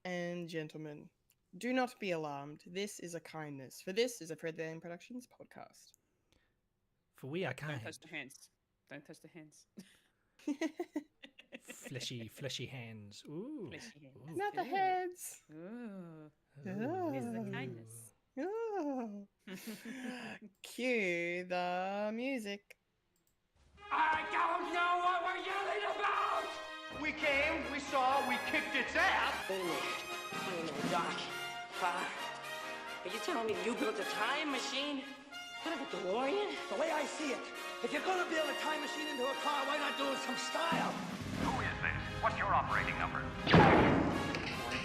and gentlemen, do not be alarmed. This is a kindness, for this is a Fred Lane Productions podcast. For we are Don't kind. touch the hands. Don't touch the hands. Fleshy hands. Ooh. Fleshy hands. Ooh. Not the Ooh. heads. Ooh. Oh. This is a kindness. Oh. Cue the music. I don't know what we're yelling about! We came, we saw, we kicked its ass! Wait a minute. Doc. Are you telling me you built a time machine? Kind of a DeLorean? The way I see it, if you're gonna build a time machine into a car, why not do it some style? Who is this? What's your operating number? Boring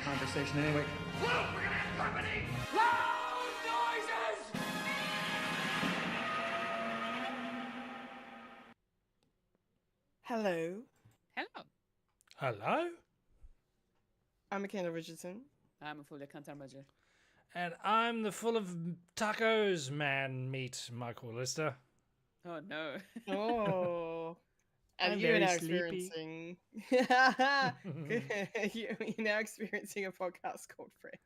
conversation anyway. Whoa, we're gonna have company! Loud noises! Hello, Hello. Hello? I'm Kendall Richardson. I'm a Fulya and And I'm the full of tacos man meat, Michael Lister. Oh no. Oh. I'm And you're now very sleepy. experiencing you're now experiencing a podcast called Fred.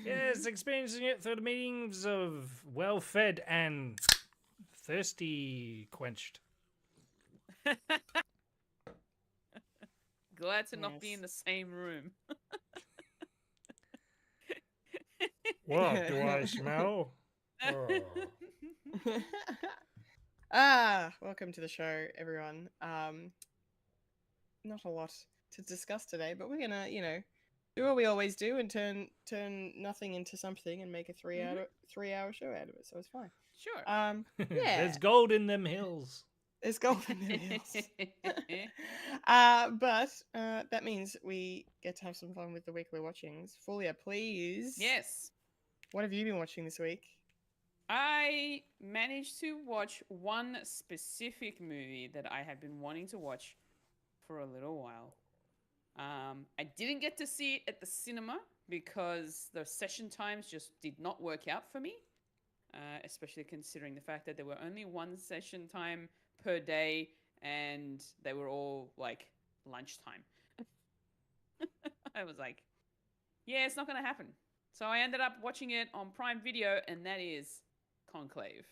Yes, experiencing it through the means of well-fed and thirsty quenched. Glad to not be Yes. in the same room. What do I smell? Oh. Welcome to the show, everyone. Not a lot to discuss today, but we're gonna, do what we always do and turn nothing into something and make a 3-hour show out of it. So it's fine. Sure. Yeah, There's gold in them hills. there's gold in the hills. But that means we get to have some fun with the weekly watchings. Fulya, please. Yes. What have you been watching this week? I managed to watch one specific movie that I had been wanting to watch for a little while. I didn't get to see it at the cinema because the session times just did not work out for me, especially considering the fact that there were only one session time per day and they were all like lunchtime. I was like, yeah, it's not going to happen. So I ended up watching it on Prime Video, and that is Conclave.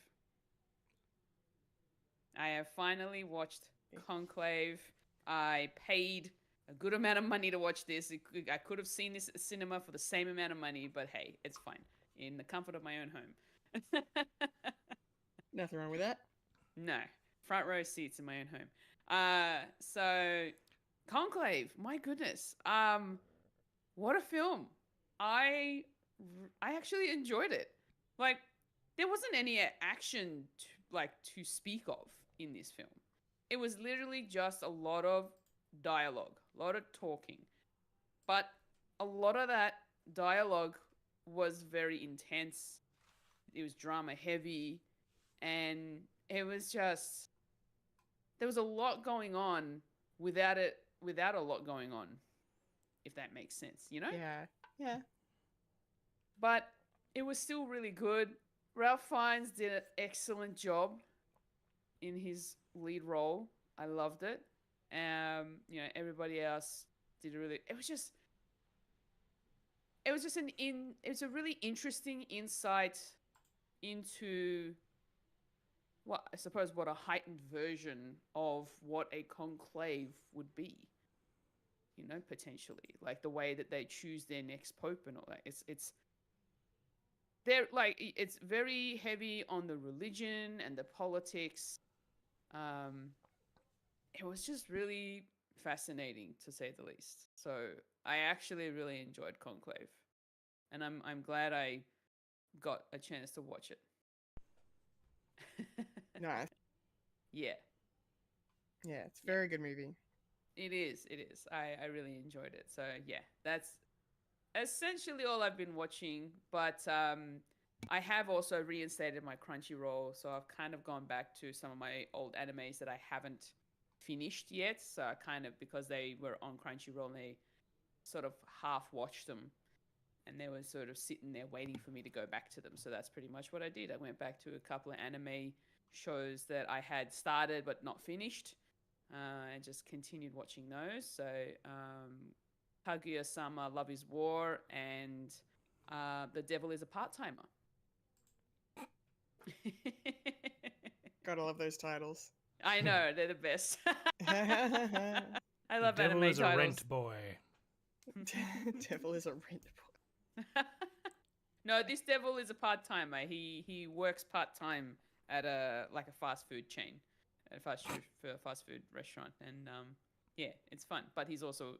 I have finally watched Conclave. I paid a good amount of money to watch this. I could have seen this at the cinema for the same amount of money, but hey, it's fine. In the comfort of my own home. Nothing wrong with that. No. Front row seats in my own home. So Conclave, my goodness. What a film. I actually enjoyed it. Like, there wasn't any action to speak of in this film. It was literally just a lot of dialogue, a lot of talking. But a lot of that dialogue was very intense. It was drama heavy, and it was just, there was a lot going on without a lot going on, if that makes sense, you know? Yeah. But it was still really good. Ralph Fiennes did an excellent job in his lead role. I loved it. Everybody else did it's a really interesting insight into what a heightened version of what a conclave would be. Potentially, like the way that they choose their next pope and all that. It's very heavy on the religion and the politics. It was just really fascinating, to say the least. So I actually really enjoyed Conclave, and I'm glad I got a chance to watch it. Nice. Yeah. Yeah, it's a very good movie. It is. I really enjoyed it. So yeah, that's essentially all I've been watching. But I have also reinstated my Crunchyroll, so I've kind of gone back to some of my old animes that I haven't finished yet. So I kind of, because they were on Crunchyroll, and they sort of half watched them, and they were sort of sitting there waiting for me to go back to them. So that's pretty much what I did. I went back to a couple of anime shows that I had started but not finished. And just continued watching those. So Kaguya-sama Love is War, and The Devil is a Part-Timer. Gotta love those titles. I know, they're the best. Devil I love the devil anime is a titles. rent boy. is a rent boy. No, this devil is a part-timer. He works part-time at a fast food chain, a fast food restaurant, and yeah, it's fun. But he's also,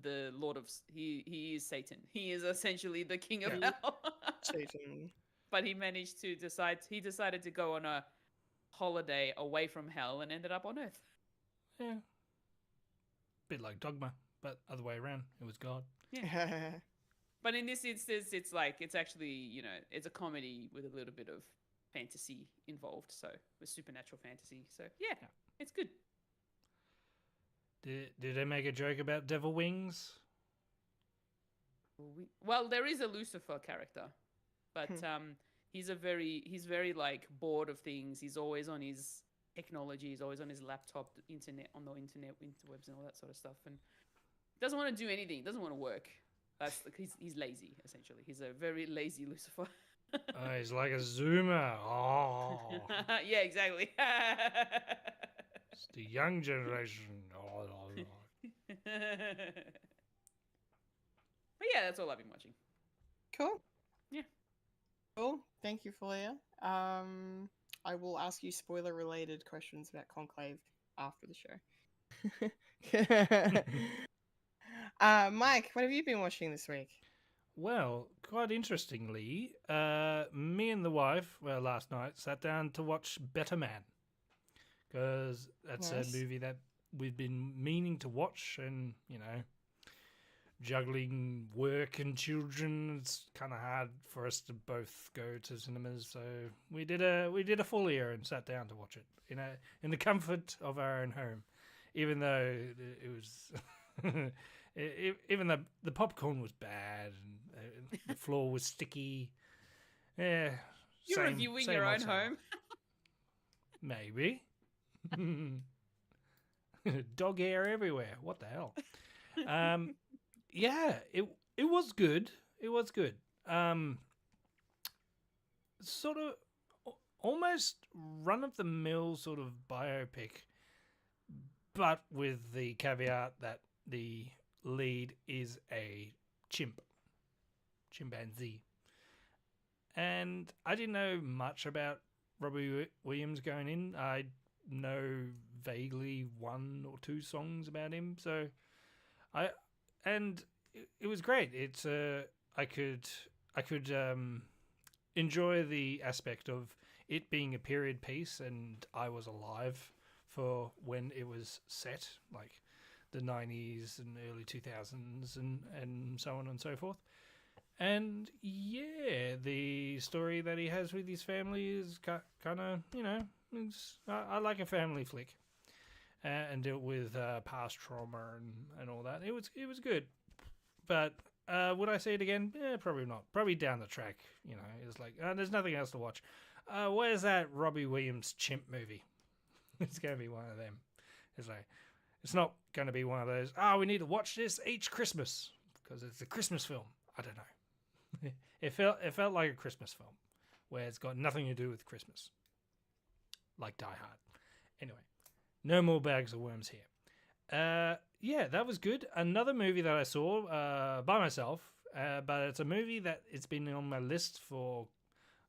the Lord of he is Satan. He is essentially the king of hell. Satan. But he decided to go on a holiday away from hell and ended up on Earth. Yeah. Bit like Dogma, but other way around. It was God. But in this instance, it's actually, it's a comedy with a little bit of fantasy involved. So, with supernatural fantasy. So, yeah. It's good. Did they make a joke about devil wings? Well, there is a Lucifer character, but he's very like bored of things. He's always on his technology. He's always on his laptop, on the internet, interwebs, and all that sort of stuff, and doesn't want to do anything. Doesn't want to work. He's lazy, essentially. He's a very lazy Lucifer. Oh, he's like a zoomer. Oh, yeah, exactly. it's the young generation. Oh. But yeah, that's all I've been watching. Cool. Yeah. Cool. Thank you, Fulya. I will ask you spoiler-related questions about Conclave after the show. Mike, what have you been watching this week? Well, quite interestingly, me and the wife, last night, sat down to watch Better Man. Because that's Nice. a movie that we've been meaning to watch, and, juggling work and children, it's kind of hard for us to both go to cinemas. So we did a full year and sat down to watch it in the comfort of our own home, even though it was even though the popcorn was bad and the floor was sticky. Yeah, You're reviewing your own home. Maybe. Dog hair everywhere. What the hell? Yeah, it was good. It was good. Sort of almost run of the mill sort of biopic, but with the caveat that the lead is a chimpanzee. And I didn't know much about Robbie Williams going in. I know vaguely one or two songs about him, so it was great. It's I could enjoy the aspect of it being a period piece, and I was alive for when it was set, like the 90s and early 2000s and so on and so forth. And yeah, the story that he has with his family is kind of, I like a family flick, and dealt with past trauma and all that. It was good, but would I see it again? Yeah, probably not. Probably down the track. It's like there's nothing else to watch. Where's that Robbie Williams chimp movie? It's going to be one of them. It's like, it's not going to be one of those. We need to watch this each Christmas because it's a Christmas film. I don't know. It felt like a Christmas film where it's got nothing to do with Christmas, like Die Hard. Anyway, no more bags of worms here. Yeah, that was good. Another movie that I saw by myself, but it's a movie that it's been on my list for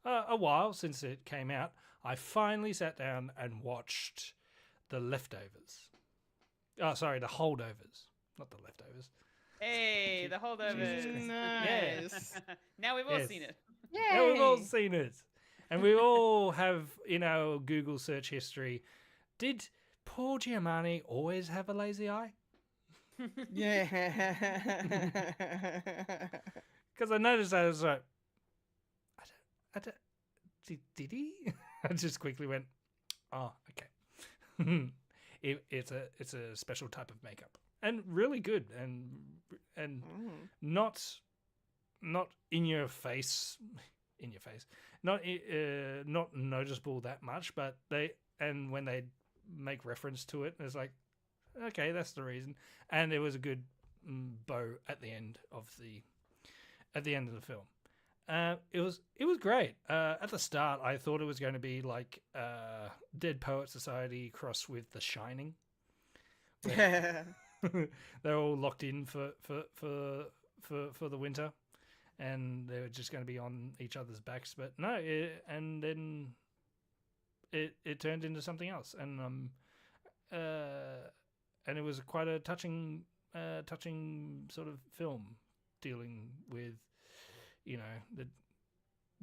a while since it came out. I finally sat down and watched The Leftovers. Oh, sorry, The Holdovers, not The Leftovers. Hey, The Holdovers. Nice. Now we've all Yes. seen it. Yay! Yeah, we've all seen it. And we all have in our Google search history, did Paul Giamatti always have a lazy eye? Yeah. Because I noticed I was like, I don't, did he? I just quickly went, oh, okay. It's a special type of makeup, and really good, and not in your face, not noticeable that much, but when they make reference to it, it's like, okay, that's the reason. And it was a good bow at the end of the film. It was great. At the start, I thought it was going to be like Dead Poet Society crossed with The Shining. They're all locked in for the winter, and they were just going to be on each other's backs. But no, and then it turned into something else, and it was quite a touching sort of film dealing with,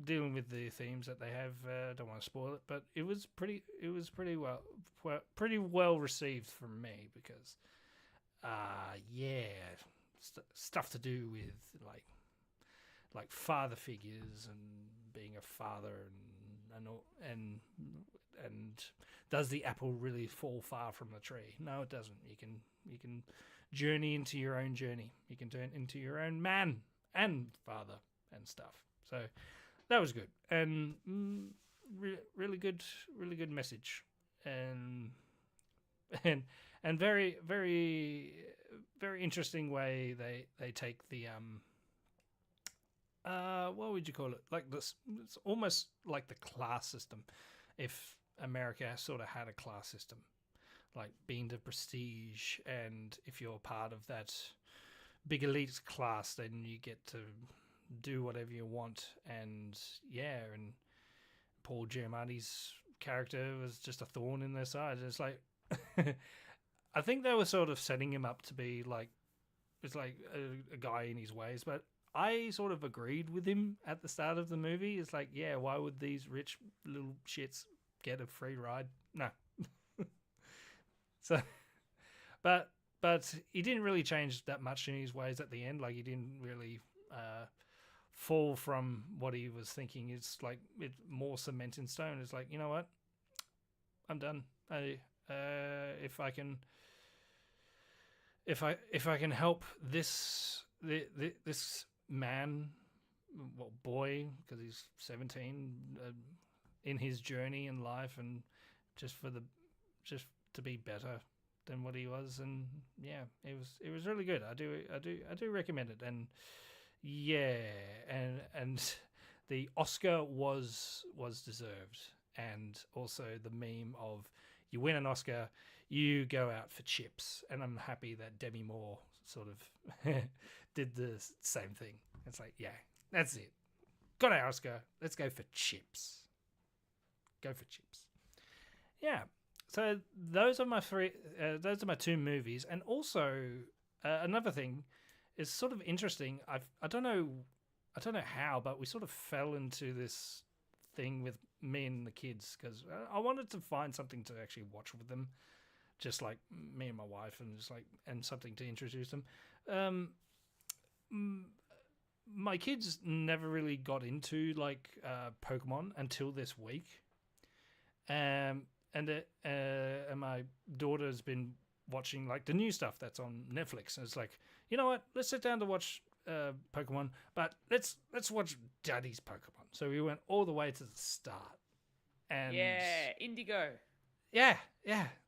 dealing with the themes that they have. Don't want to spoil it, but it was pretty well received from me because, stuff to do with like father figures and being a father and does the apple really fall far from the tree? No, it doesn't. You can journey into your own journey. You can turn into your own man and father and stuff. So that was good and really good message and very very very interesting way they take the what would you call it, like this, it's almost like the class system, if America sort of had a class system, like being the prestige, and if you're part of that big elite class then you get to do whatever you want. And Paul Giamatti's character was just a thorn in their side. It's like I think they were sort of setting him up to be like, it's like a guy in his ways, but I sort of agreed with him at the start of the movie. It's like, yeah, why would these rich little shits get a free ride? No. So, but he didn't really change that much in his ways at the end. Like, he didn't really fall from what he was thinking. It's like it's more cement in stone. It's like, you know what? I'm done. If I can help this man, well, boy, because he's 17, in his journey in life, and just to be better than what he was, and yeah, it was really good. I do recommend it, and yeah, and the Oscar was deserved, and also the meme of, you win an Oscar, you go out for chips, and I'm happy that Demi Moore sort of did the same thing. It's like, yeah, that's it. Got an Oscar. Let's go for chips. Go for chips. Yeah. So those are my three. Those are my two movies, and also another thing is sort of interesting. I don't know how, but we sort of fell into this thing with me and the kids because I wanted to find something to actually watch with them, just like me and my wife, and something to introduce them. My kids never really got into like Pokemon until this week, and my daughter's been watching like the new stuff that's on Netflix, and it's like, you know what? Let's sit down to watch Pokemon, but let's watch Daddy's Pokemon. So we went all the way to the start, and Indigo. Yeah,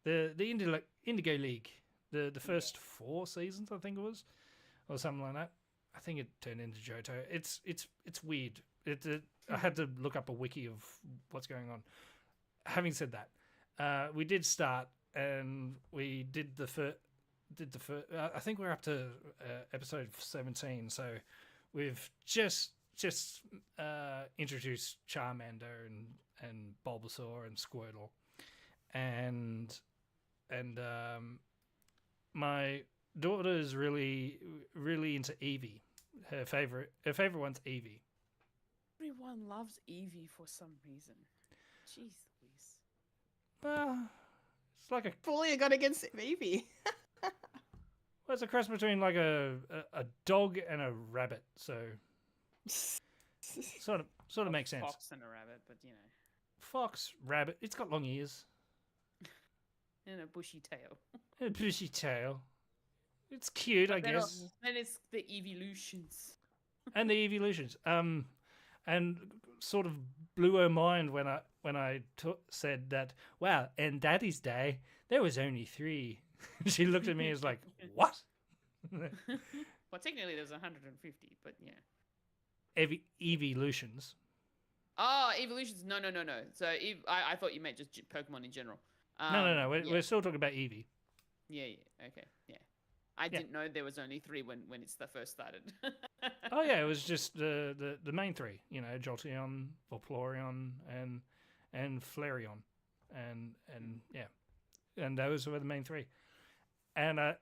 the Indigo League, the first 4 seasons, I think it was, or something like that. I think it turned into Johto. It's weird. I had to look up a wiki of what's going on. Having said that, we did start, and we did the first. I think we're up to episode 17. So we've just introduced Charmander and Bulbasaur and Squirtle, and my daughter is really into Eevee. Her favorite one's Eevee. Everyone loves Eevee for some reason. Jeez Louise. It's like a Fully got against Eevee. well, it's a cross between like a dog and a rabbit, so sort of makes sense. Fox and a rabbit, but you know. Fox, rabbit. It's got long ears And a bushy tail. and a bushy tail. It's cute, I guess. And it's the evolutions. And the evolutions. And sort of blew her mind when I said that. Well, in Daddy's day, there was only 3. She looked at me and was like, "What?" Well, technically there was 150, but yeah. Evolutions. Oh, evolutions. No. So I thought you meant just Pokemon in general. No. Yeah. We're still talking about Eevee. Yeah. Okay. Yeah. I didn't know there was only 3 when it's the first started. Oh yeah, it was just the main 3. You know, Jolteon, Vaporeon, and Flareon, and yeah, and those were the main 3. And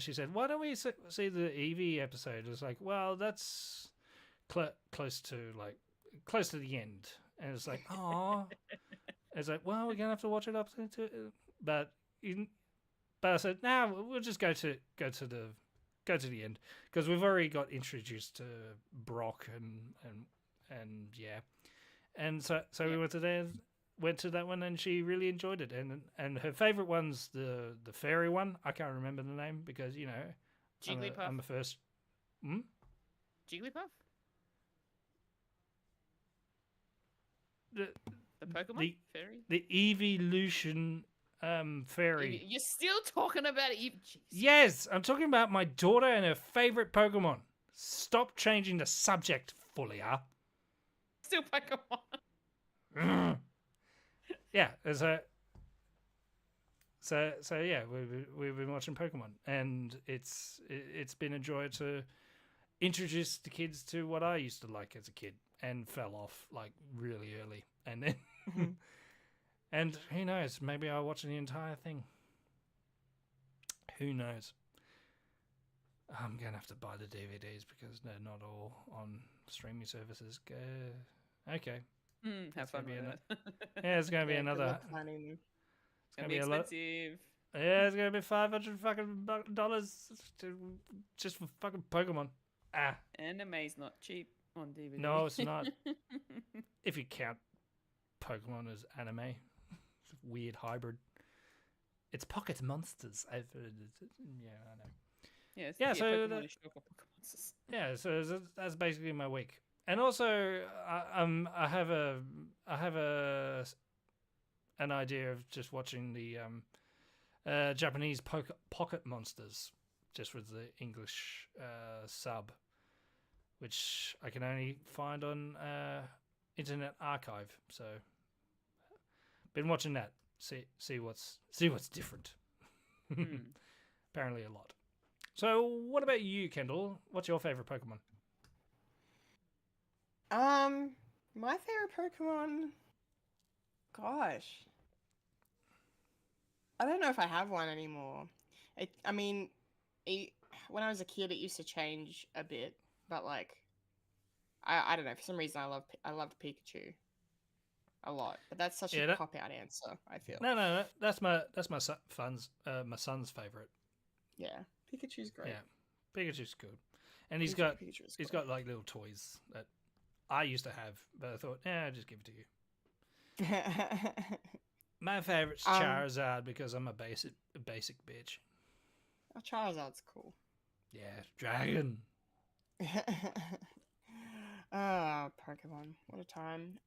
she said, "Why don't we see the Eevee episode?" It was like, well, that's close to the end, and it's like, oh, it's like, well, we're gonna have to watch it up to, but I said, no, we'll just go to the end because we've already got introduced to Brock and yeah, and so we went to that one, and she really enjoyed it, and her favorite one's the fairy one. I can't remember the name because Jigglypuff. I'm a first. Jigglypuff. The Pokemon fairy. The evolution fairy. You're still talking about it. Yes, I'm talking about my daughter and her favorite Pokemon. Stop changing the subject, Fulya. Still Pokemon. Yeah, so yeah, we've been watching Pokemon, and it's been a joy to introduce the kids to what I used to like as a kid and fell off like really early, and then and who knows, maybe I'll watch the entire thing. Who knows? I'm gonna have to buy the DVDs because they're not all on streaming services. Okay. Have fun with that. Yeah, it's gonna be another. It's gonna be expensive. Yeah, it's gonna be $500 fucking dollars just for fucking Pokemon. Anime's not cheap on DVD. No, it's not. If you count Pokemon as anime, it's a weird hybrid. It's pocket monsters. Yeah, I know. Yes. Yeah, so Pokemon that's basically my week. And also, I have an idea of just watching the Japanese pocket monsters, just with the English sub, which I can only find on Internet Archive. So, been watching that. See what's different. Apparently, a lot. So, what about you, Kendall? What's your favorite Pokemon? My favorite Pokemon. Gosh, I don't know if I have one anymore. When I was a kid, it used to change a bit, but like, I don't know. For some reason, I loved Pikachu a lot, but that's such a cop out answer. I feel. No, that's my my son's favorite. Yeah, Pikachu's great. Yeah, Pikachu's good, and he's got like little toys that I used to have, but I thought, I'll just give it to you. My favorite's Charizard because I'm a basic bitch. Oh, Charizard's cool. Yeah, dragon. Pokemon. What a time.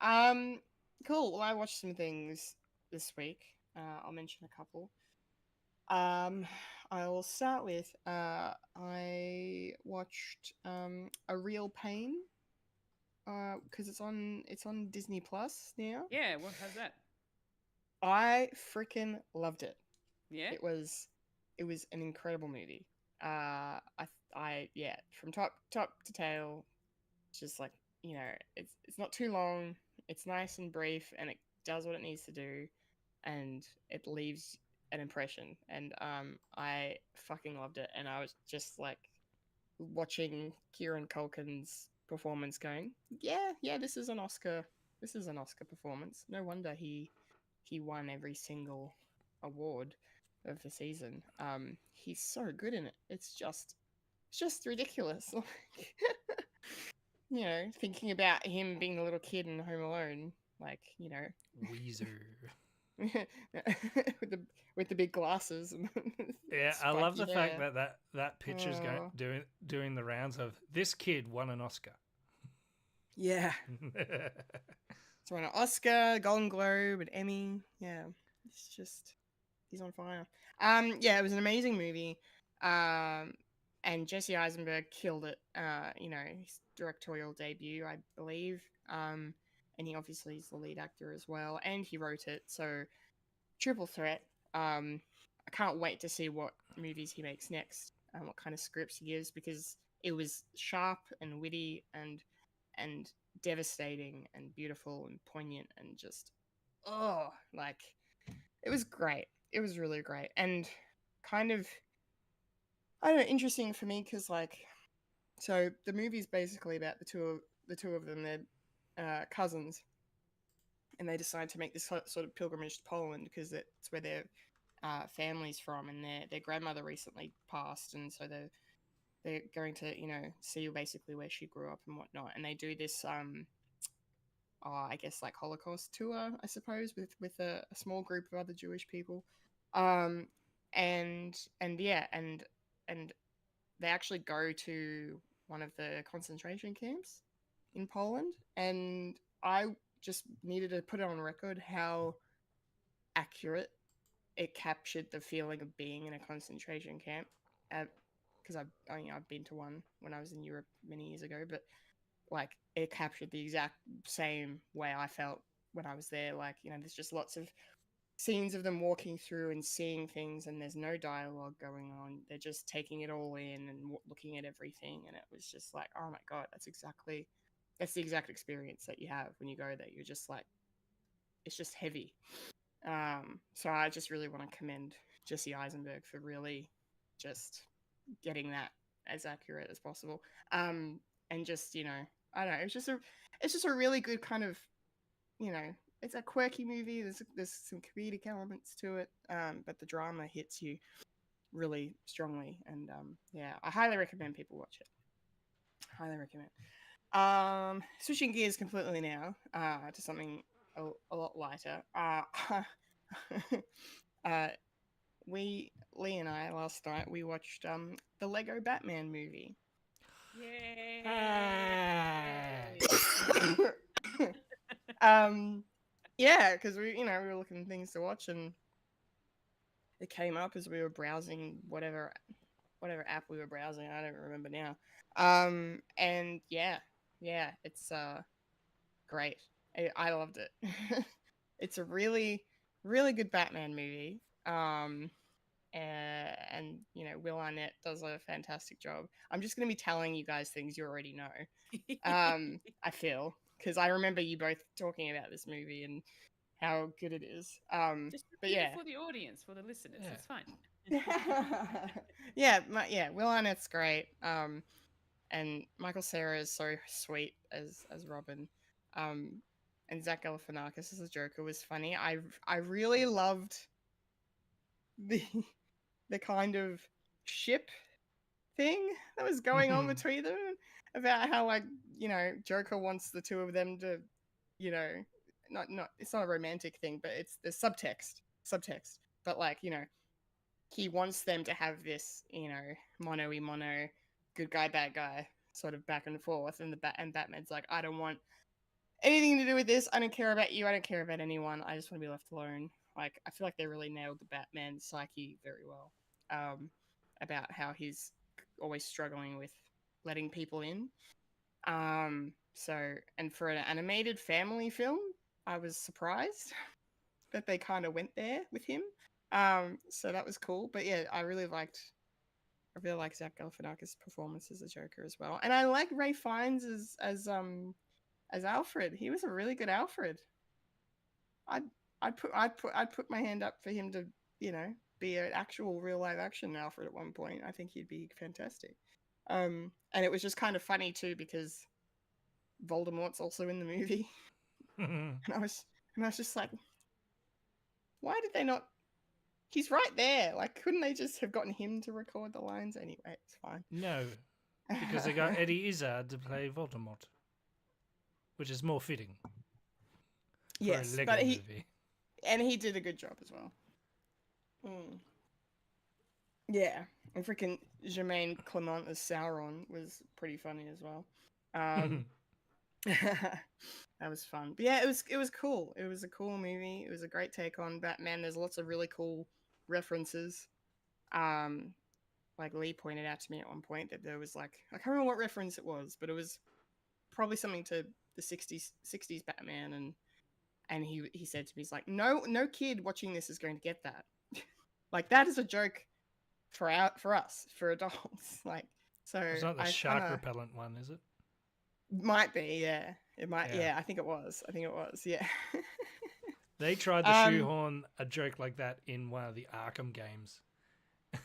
Cool. Well, I watched some things this week. I'll mention a couple. I will start with I watched A Real Pain. Because it's on Disney Plus now. Yeah, what has that? I freaking loved it. Yeah, it was an incredible movie. I from top to tail, just like it's not too long. It's nice and brief, and it does what it needs to do, and it leaves an impression. And I fucking loved it, and I was just like watching Kieran Culkin's performance going, yeah, this is an Oscar performance. No wonder he won every single award of the season. He's so good in it. It's just ridiculous. Thinking about him being a little kid in Home Alone, Weezer. with the big glasses. And yeah, I love the fact that picture's doing the rounds of this kid won an Oscar. Yeah. It's won an Oscar, Golden Globe, and Emmy. Yeah, he's on fire. It was an amazing movie. And And Jesse Eisenberg killed it. You know, his directorial debut, I believe. And he obviously is the lead actor as well, and he wrote it. So triple threat. I can't wait to see what movies he makes next and what kind of scripts he gives, because it was sharp and witty and devastating and beautiful and poignant and just like it was great. It was really great and kind of, I don't know, interesting for me because like, so the movie's basically about the two of them. They're cousins, and they decide to make this sort of pilgrimage to Poland because it's where their family's from, and their grandmother recently passed, and so they're going to, you know, see basically where she grew up and whatnot. And they do this I guess like Holocaust tour, I suppose, with a small group of other Jewish people, um, and yeah, and they actually go to one of the concentration camps in Poland, and I just needed to put it on record how accurate it captured the feeling of being in a concentration camp. Because I've been to one when I was in Europe many years ago, but like it captured the exact same way I felt when I was there. Like, you know, there's just lots of scenes of them walking through and seeing things, and there's no dialogue going on. They're just taking it all in and looking at everything, and it was just like, oh my god, that's the exact experience that you have when you go there. You're just like, it's just heavy. So I just really want to commend Jesse Eisenberg for really just getting that as accurate as possible. And just, you know, I don't know, it's just a really good kind of, you know, it's a quirky movie. There's some comedic elements to it, but the drama hits you really strongly. And yeah, I highly recommend people watch it. Highly recommend. Switching gears completely now to something a lot lighter. Lee and I last night we watched the Lego Batman movie. Yay! Yeah, because we were looking at things to watch, and it came up as we were browsing whatever app we were browsing. I don't remember now. And yeah, it's great. I loved it. It's a really, really good Batman movie. And you know, Will Arnett does a fantastic job. I'm just going to be telling you guys things you already know. I feel, because I remember you both talking about this movie and how good it is. Just but repeat yeah, it for the audience, for the listeners. Yeah. It's fine. yeah, Will Arnett's great. And Michael Cera is so sweet as Robin. And Zach Galifianakis as the Joker was funny. I really loved the the kind of ship thing that was going on between them, about how, like, you know, Joker wants the two of them to, you know, not it's not a romantic thing, but it's the subtext, but like, you know, he wants them to have this, you know, mono good guy bad guy sort of back and forth, and and Batman's like, I don't want anything to do with this. I don't care about you. I don't care about anyone. I just want to be left alone. Like, I feel like they really nailed the Batman psyche very well. About how he's always struggling with letting people in. So, and for an animated family film, I was surprised that they kind of went there with him. So that was cool. But yeah, I really liked Zach Galifianakis' performance as the Joker as well, and I like Ray Fiennes as Alfred. He was a really good Alfred. I'd put my hand up for him to, you know, be an actual real live action Alfred at one point. I think he'd be fantastic. And it was just kind of funny too, because Voldemort's also in the movie. and I was just like, why did they not? He's right there. Like, couldn't they just have gotten him to record the lines? Anyway, it's fine. No, because they got Eddie Izzard to play Voldemort, which is more fitting. Yes, for a Lego but movie. he did a good job as well. Yeah, and freaking Jermaine Clement as Sauron was pretty funny as well. That was fun. But yeah, it was cool. It was a cool movie. It was a great take on Batman. There's lots of really cool references. like Lee pointed out to me at one point that there was like, I can't remember what reference it was, but it was probably something to the 60s Batman, and he said to me, he's like, no kid watching this is going to get that. Like, that is a joke for us, for adults. Like, so It's not the I shark kinda, repellent one, is it? might be, yeah. It might, Yeah. yeah. I think it was, yeah. They tried to shoehorn a joke like that in one of the Arkham games,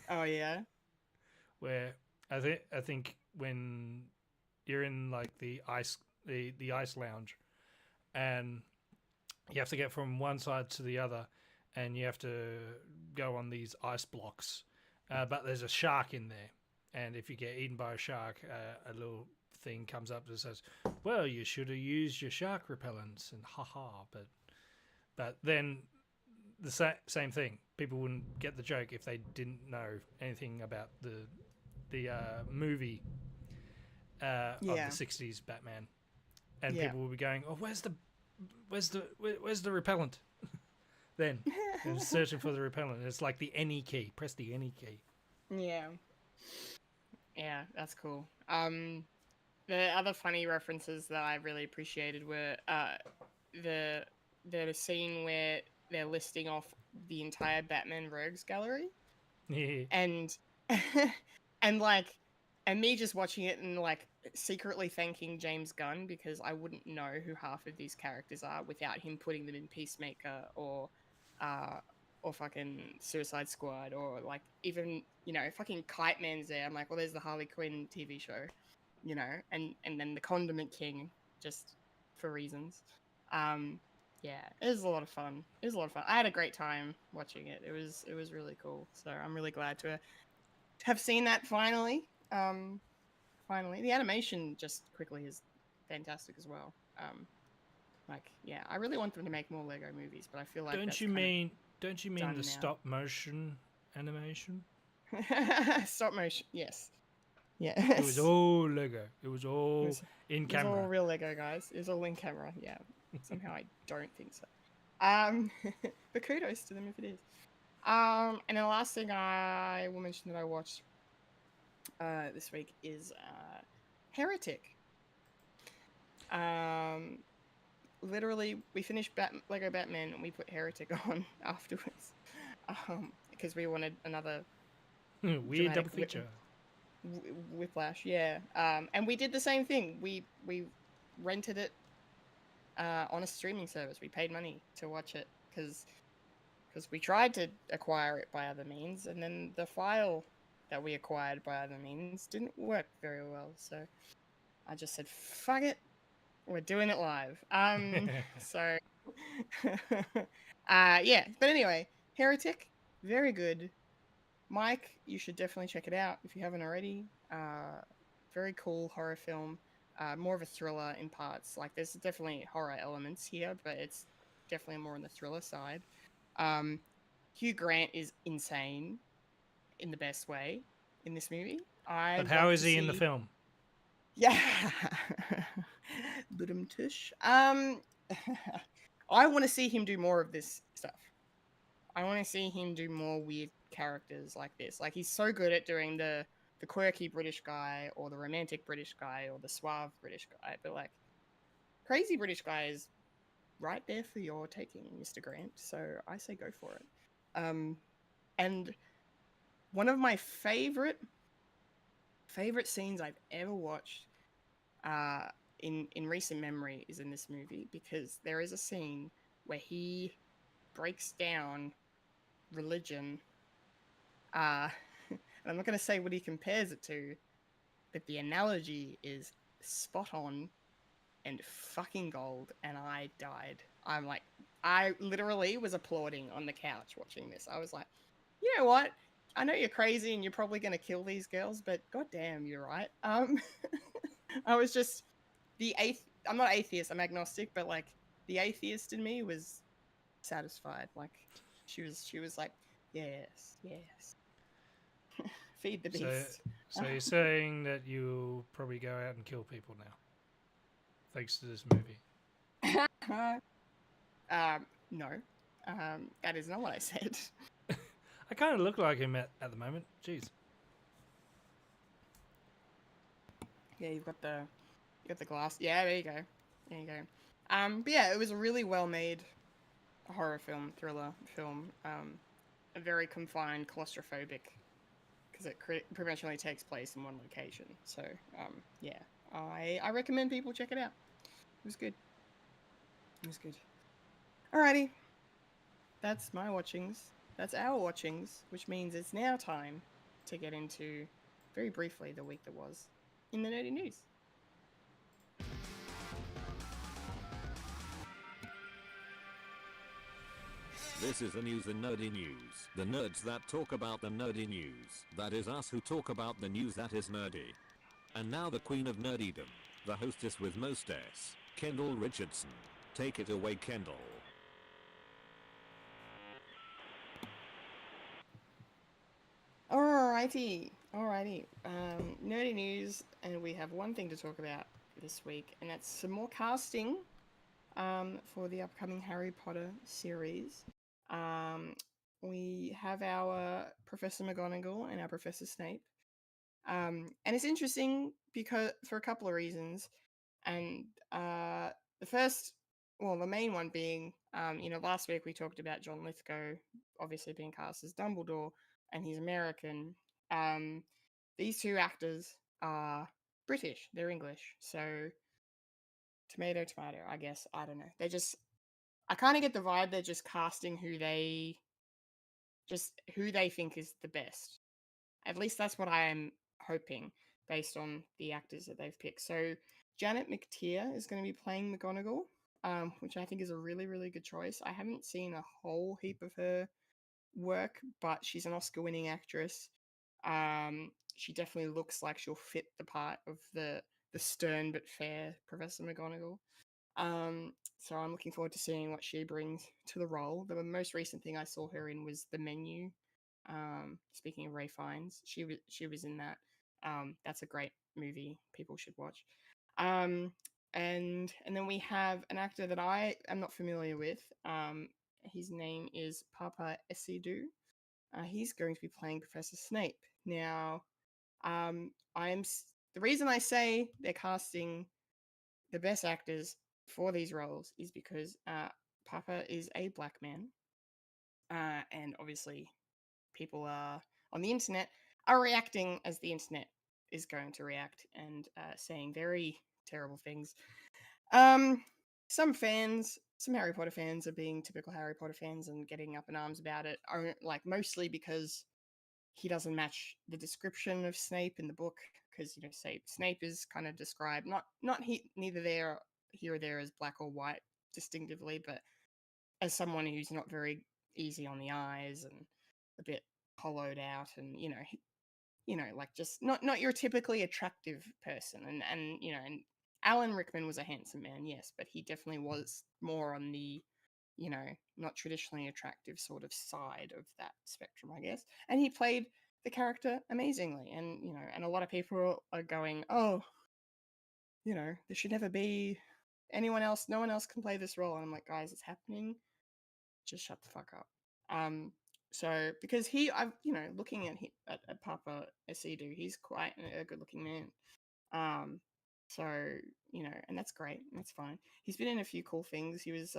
Oh yeah. where I think when you're in like the ice lounge, and you have to get from one side to the other, and you have to go on these ice blocks, but there's a shark in there, and if you get eaten by a shark, a little thing comes up that says, "Well, you should have used your shark repellents," and haha, but then the same thing. People wouldn't get the joke if they didn't know anything about the movie of the '60s Batman, and Yeah. people would be going, "Oh, where's the repellent?" then and searching for the repellent. It's like the any key. Press the any key. Yeah, that's cool. The other funny references that I really appreciated were the scene where they're listing off the entire Batman Rogues gallery, Yeah. and and me just watching it and like secretly thanking James Gunn, because I wouldn't know who half of these characters are without him putting them in Peacemaker or fucking Suicide Squad, or like even, you know, fucking Kite Man's there. I'm like, well, there's the Harley Quinn TV show, you know, and then the Condiment King, just for reasons. Yeah, it was a lot of fun. I had a great time watching it. It was really cool. So I'm really glad to have seen that finally. Finally, the animation just quickly is fantastic as well. Like, yeah, I really want them to make more Lego movies, but I feel like Don't you mean done the now. stop motion animation? Stop motion? Yes. Yeah. It was all Lego. It was all in It was camera. all real Lego, guys. It was all in camera. Yeah. Somehow I don't think so. But kudos to them if it is. And the last thing I will mention that I watched this week is Heretic. Literally, we finished Lego Batman and we put Heretic on afterwards, because we wanted another Weird double feature. whiplash. Yeah. And we did the same thing. We rented it on a streaming service. We paid money to watch it because we tried to acquire it by other means, and then the file that we acquired by other means didn't work very well. So I just said, fuck it, we're doing it live. So yeah, but anyway, Heretic, very good. Mike, you should definitely check it out if you haven't already. Very cool horror film. More of a thriller in parts. Like, there's definitely horror elements here, but it's definitely more on the thriller side. Hugh Grant is insane in the best way in this movie. But how is he in the film? Yeah. Tush. I want to see him do more of this stuff. I want to see him do more weird characters like this. Like, he's so good at doing the quirky British guy, or the romantic British guy, or the suave British guy, but like, crazy British guy is right there for your taking, Mr. Grant. So I say go for it. And one of my favorite scenes I've ever watched in recent memory is in this movie, because there is a scene where he breaks down religion. And I'm not going to say what he compares it to, but the analogy is spot on and fucking gold, and I died. I'm like, I literally was applauding on the couch watching this. I was like, you know what? I know you're crazy and you're probably going to kill these girls, but goddamn, you're right. I was just I'm not atheist, I'm agnostic, but like, the atheist in me was satisfied. Like, she was like, yes. Feed the beast. So you're saying that you'll probably go out and kill people now, thanks to this movie? No. That is not what I said. I kind of look like him at the moment. Jeez. Yeah, you got the glass. Yeah, there you go. There you go. But yeah, it was a really well made horror film, thriller film. A very confined, claustrophobic, because it pretty much only takes place in one location. So yeah, I recommend people check it out. It was good. It was good. Alrighty, that's my watchings. That's our watchings, which means it's now time to get into, very briefly, the week that was in the nerdy news. This is the news in Nerdy News. The nerds that talk about the nerdy news. That is us who talk about the news that is nerdy. And now the queen of nerdydom, the hostess with mostest, Kendall Richardson. Take it away, Kendall. Alrighty. Nerdy news, and we have one thing to talk about this week, and that's some more casting for the upcoming Harry Potter series. We have our Professor McGonagall and our Professor Snape. And it's interesting because for a couple of reasons. And the main one being, last week we talked about John Lithgow obviously being cast as Dumbledore, and he's American. These two actors are British, they're English, so tomato, I guess. I don't know. I kind of get the vibe they're just casting who they think is the best. At least that's what I am hoping, based on the actors that they've picked. So Janet McTeer is going to be playing McGonagall, which I think is a really, really good choice. I haven't seen a whole heap of her work, but she's an Oscar-winning actress. She definitely looks like she'll fit the part of the stern but fair Professor McGonagall. So I'm looking forward to seeing what she brings to the role. The most recent thing I saw her in was The Menu. Speaking of Ray Fiennes, she was in that. That's a great movie. People should watch. And then we have an actor that I am not familiar with. His name is Papa Esidu. He's going to be playing Professor Snape. Now, the reason I say they're casting the best actors for these roles is because Papa is a black man, and obviously people are on the internet are reacting as the internet is going to react, and saying very terrible things. Some Harry Potter fans are being typical Harry Potter fans and getting up in arms about it, like mostly because he doesn't match the description of Snape in the book, because Snape is kind of described neither here or there as black or white distinctively, but as someone who's not very easy on the eyes and a bit hollowed out, and like just not your typically attractive person. And Alan Rickman was a handsome man, yes, but he definitely was more on the not traditionally attractive sort of side of that spectrum, I guess. And he played the character amazingly. And and a lot of people are going, oh, there should never be anyone else. No one else can play this role. And I'm like, guys, it's happening. Just shut the fuck up. So because I've looking at Papa Esidu, he's quite a good looking man. So and that's great. That's fine. He's been in a few cool things. He was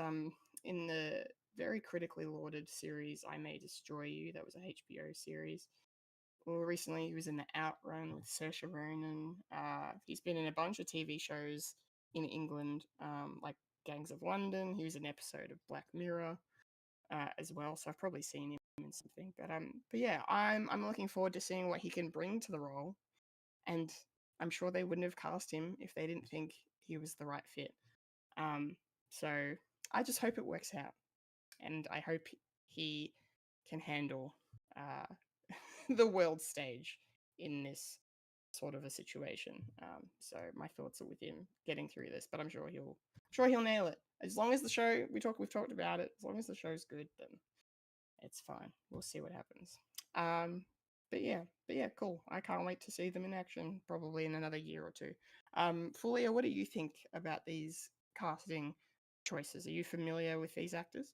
in the very critically lauded series I May Destroy You. That was a HBO series. Well, recently he was in The Outrun with Saoirse Ronan. He's been in a bunch of TV shows in England, like Gangs of London. He was in an episode of Black Mirror as well, so I've probably seen him in something. But yeah, I'm looking forward to seeing what he can bring to the role, and I'm sure they wouldn't have cast him if they didn't think he was the right fit. So I just hope it works out, and I hope he can handle the world stage in this sort of a situation. So my thoughts are with him getting through this, but I'm sure he'll nail it. As long as the show we've talked about it. As long as the show's good, then it's fine. We'll see what happens. But yeah, cool. I can't wait to see them in action, probably in another year or two. Fulia, what do you think about these casting choices? Are you familiar with these actors?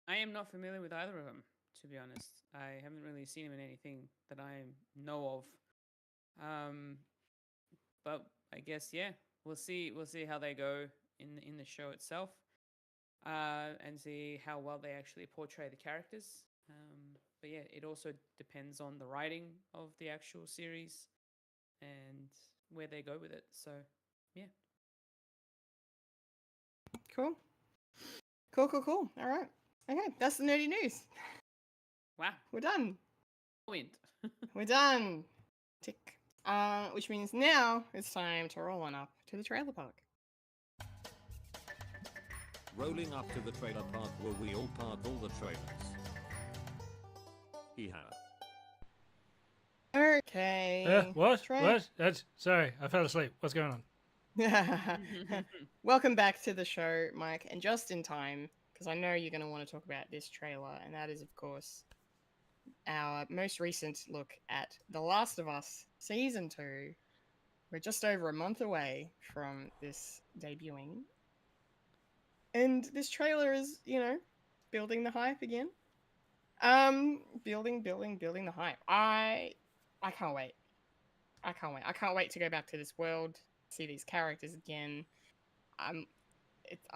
I am not familiar with either of them, to be honest. I haven't really seen him in anything that I know of. But I guess we'll see how they go in the show itself, and see how well they actually portray the characters. But yeah, it also depends on the writing of the actual series and where they go with it. So yeah. Cool. Cool. All right. Okay, that's the nerdy news. Wow. We're done. Wind. We're done. Tick. Which means now it's time to roll on up to the trailer park. Rolling up to the trailer park where we all park all the trailers. Hee-ha. Okay. What? Tra- What? Sorry, I fell asleep. What's going on? Welcome back to the show, Mike, and just in time, because I know you're going to want to talk about this trailer, and that is, of course, our most recent look at The Last of Us Season 2. We're just over a month away from this debuting. And this trailer is, building the hype again. Building the hype. I can't wait. I can't wait to go back to this world, see these characters again. I'm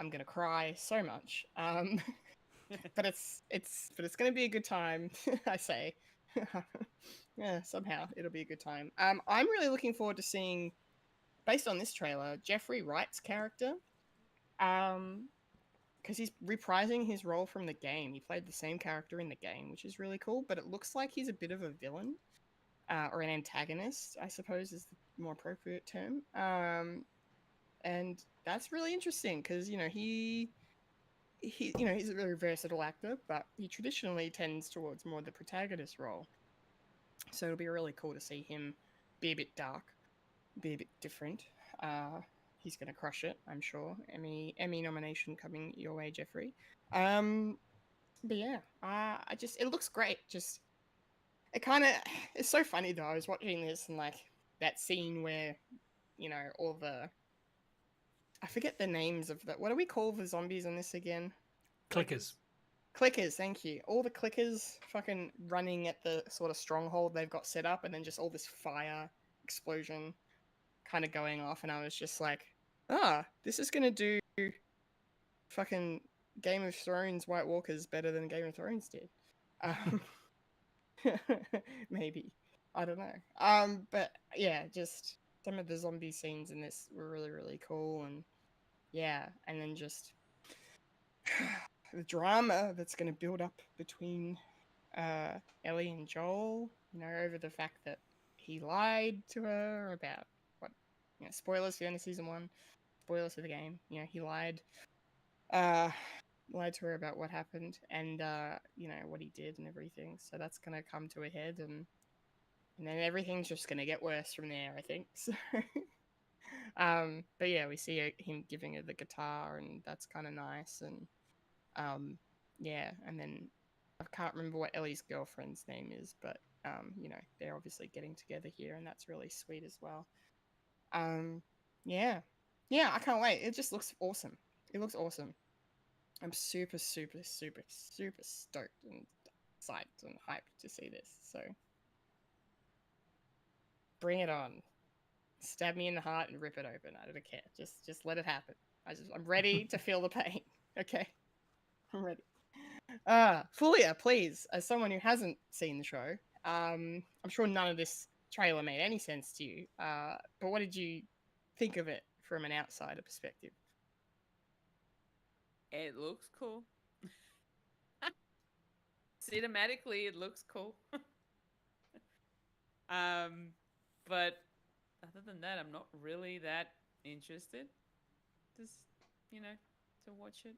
gonna cry so much. But it's gonna be a good time. I say. Yeah, somehow it'll be a good time. I'm really looking forward to seeing, based on this trailer, Jeffrey Wright's character. Because he's reprising his role from the game. He played the same character in the game, which is really cool. But it looks like he's a bit of a villain, or an antagonist, I suppose is the more appropriate term. And that's really interesting because he's a very versatile actor, but he traditionally tends towards more the protagonist role. So it'll be really cool to see him be a bit dark, be a bit different. He's gonna crush it, I'm sure. Emmy nomination coming your way, Jeffrey. But yeah, it looks great. Just it's so funny though. I was watching this and like that scene where all the, I forget the names of what do we call the zombies in this again? Clickers. Clickers, thank you. All the clickers fucking running at the sort of stronghold they've got set up, and then just all this fire explosion kind of going off, and I was just like, this is gonna do fucking Game of Thrones White Walkers better than Game of Thrones did. Maybe. I don't know. But yeah, just some of the zombie scenes in this were really, really cool, and yeah, and then just the drama that's going to build up between Ellie and Joel, over the fact that he lied to her about what, spoilers for the end of season 1, spoilers for the game, he lied to her about what happened and, what he did and everything. So that's going to come to a head, and then everything's just going to get worse from there, I think. So, but yeah, we see him giving her the guitar, and that's kind of nice. And yeah, and then I can't remember what Ellie's girlfriend's name is, but they're obviously getting together here, and that's really sweet as well. Yeah, I can't wait. It just looks awesome. It looks awesome. I'm super, super, super, super stoked and psyched and hyped to see this. So bring it on. Stab me in the heart and rip it open. I don't care. Just let it happen. I'm ready to feel the pain. Okay, I'm ready. Fulya, please, as someone who hasn't seen the show, I'm sure none of this trailer made any sense to you. But what did you think of it from an outsider perspective? It looks cool. Cinematically, it looks cool. But other than that, I'm not really that interested. Just, to watch it.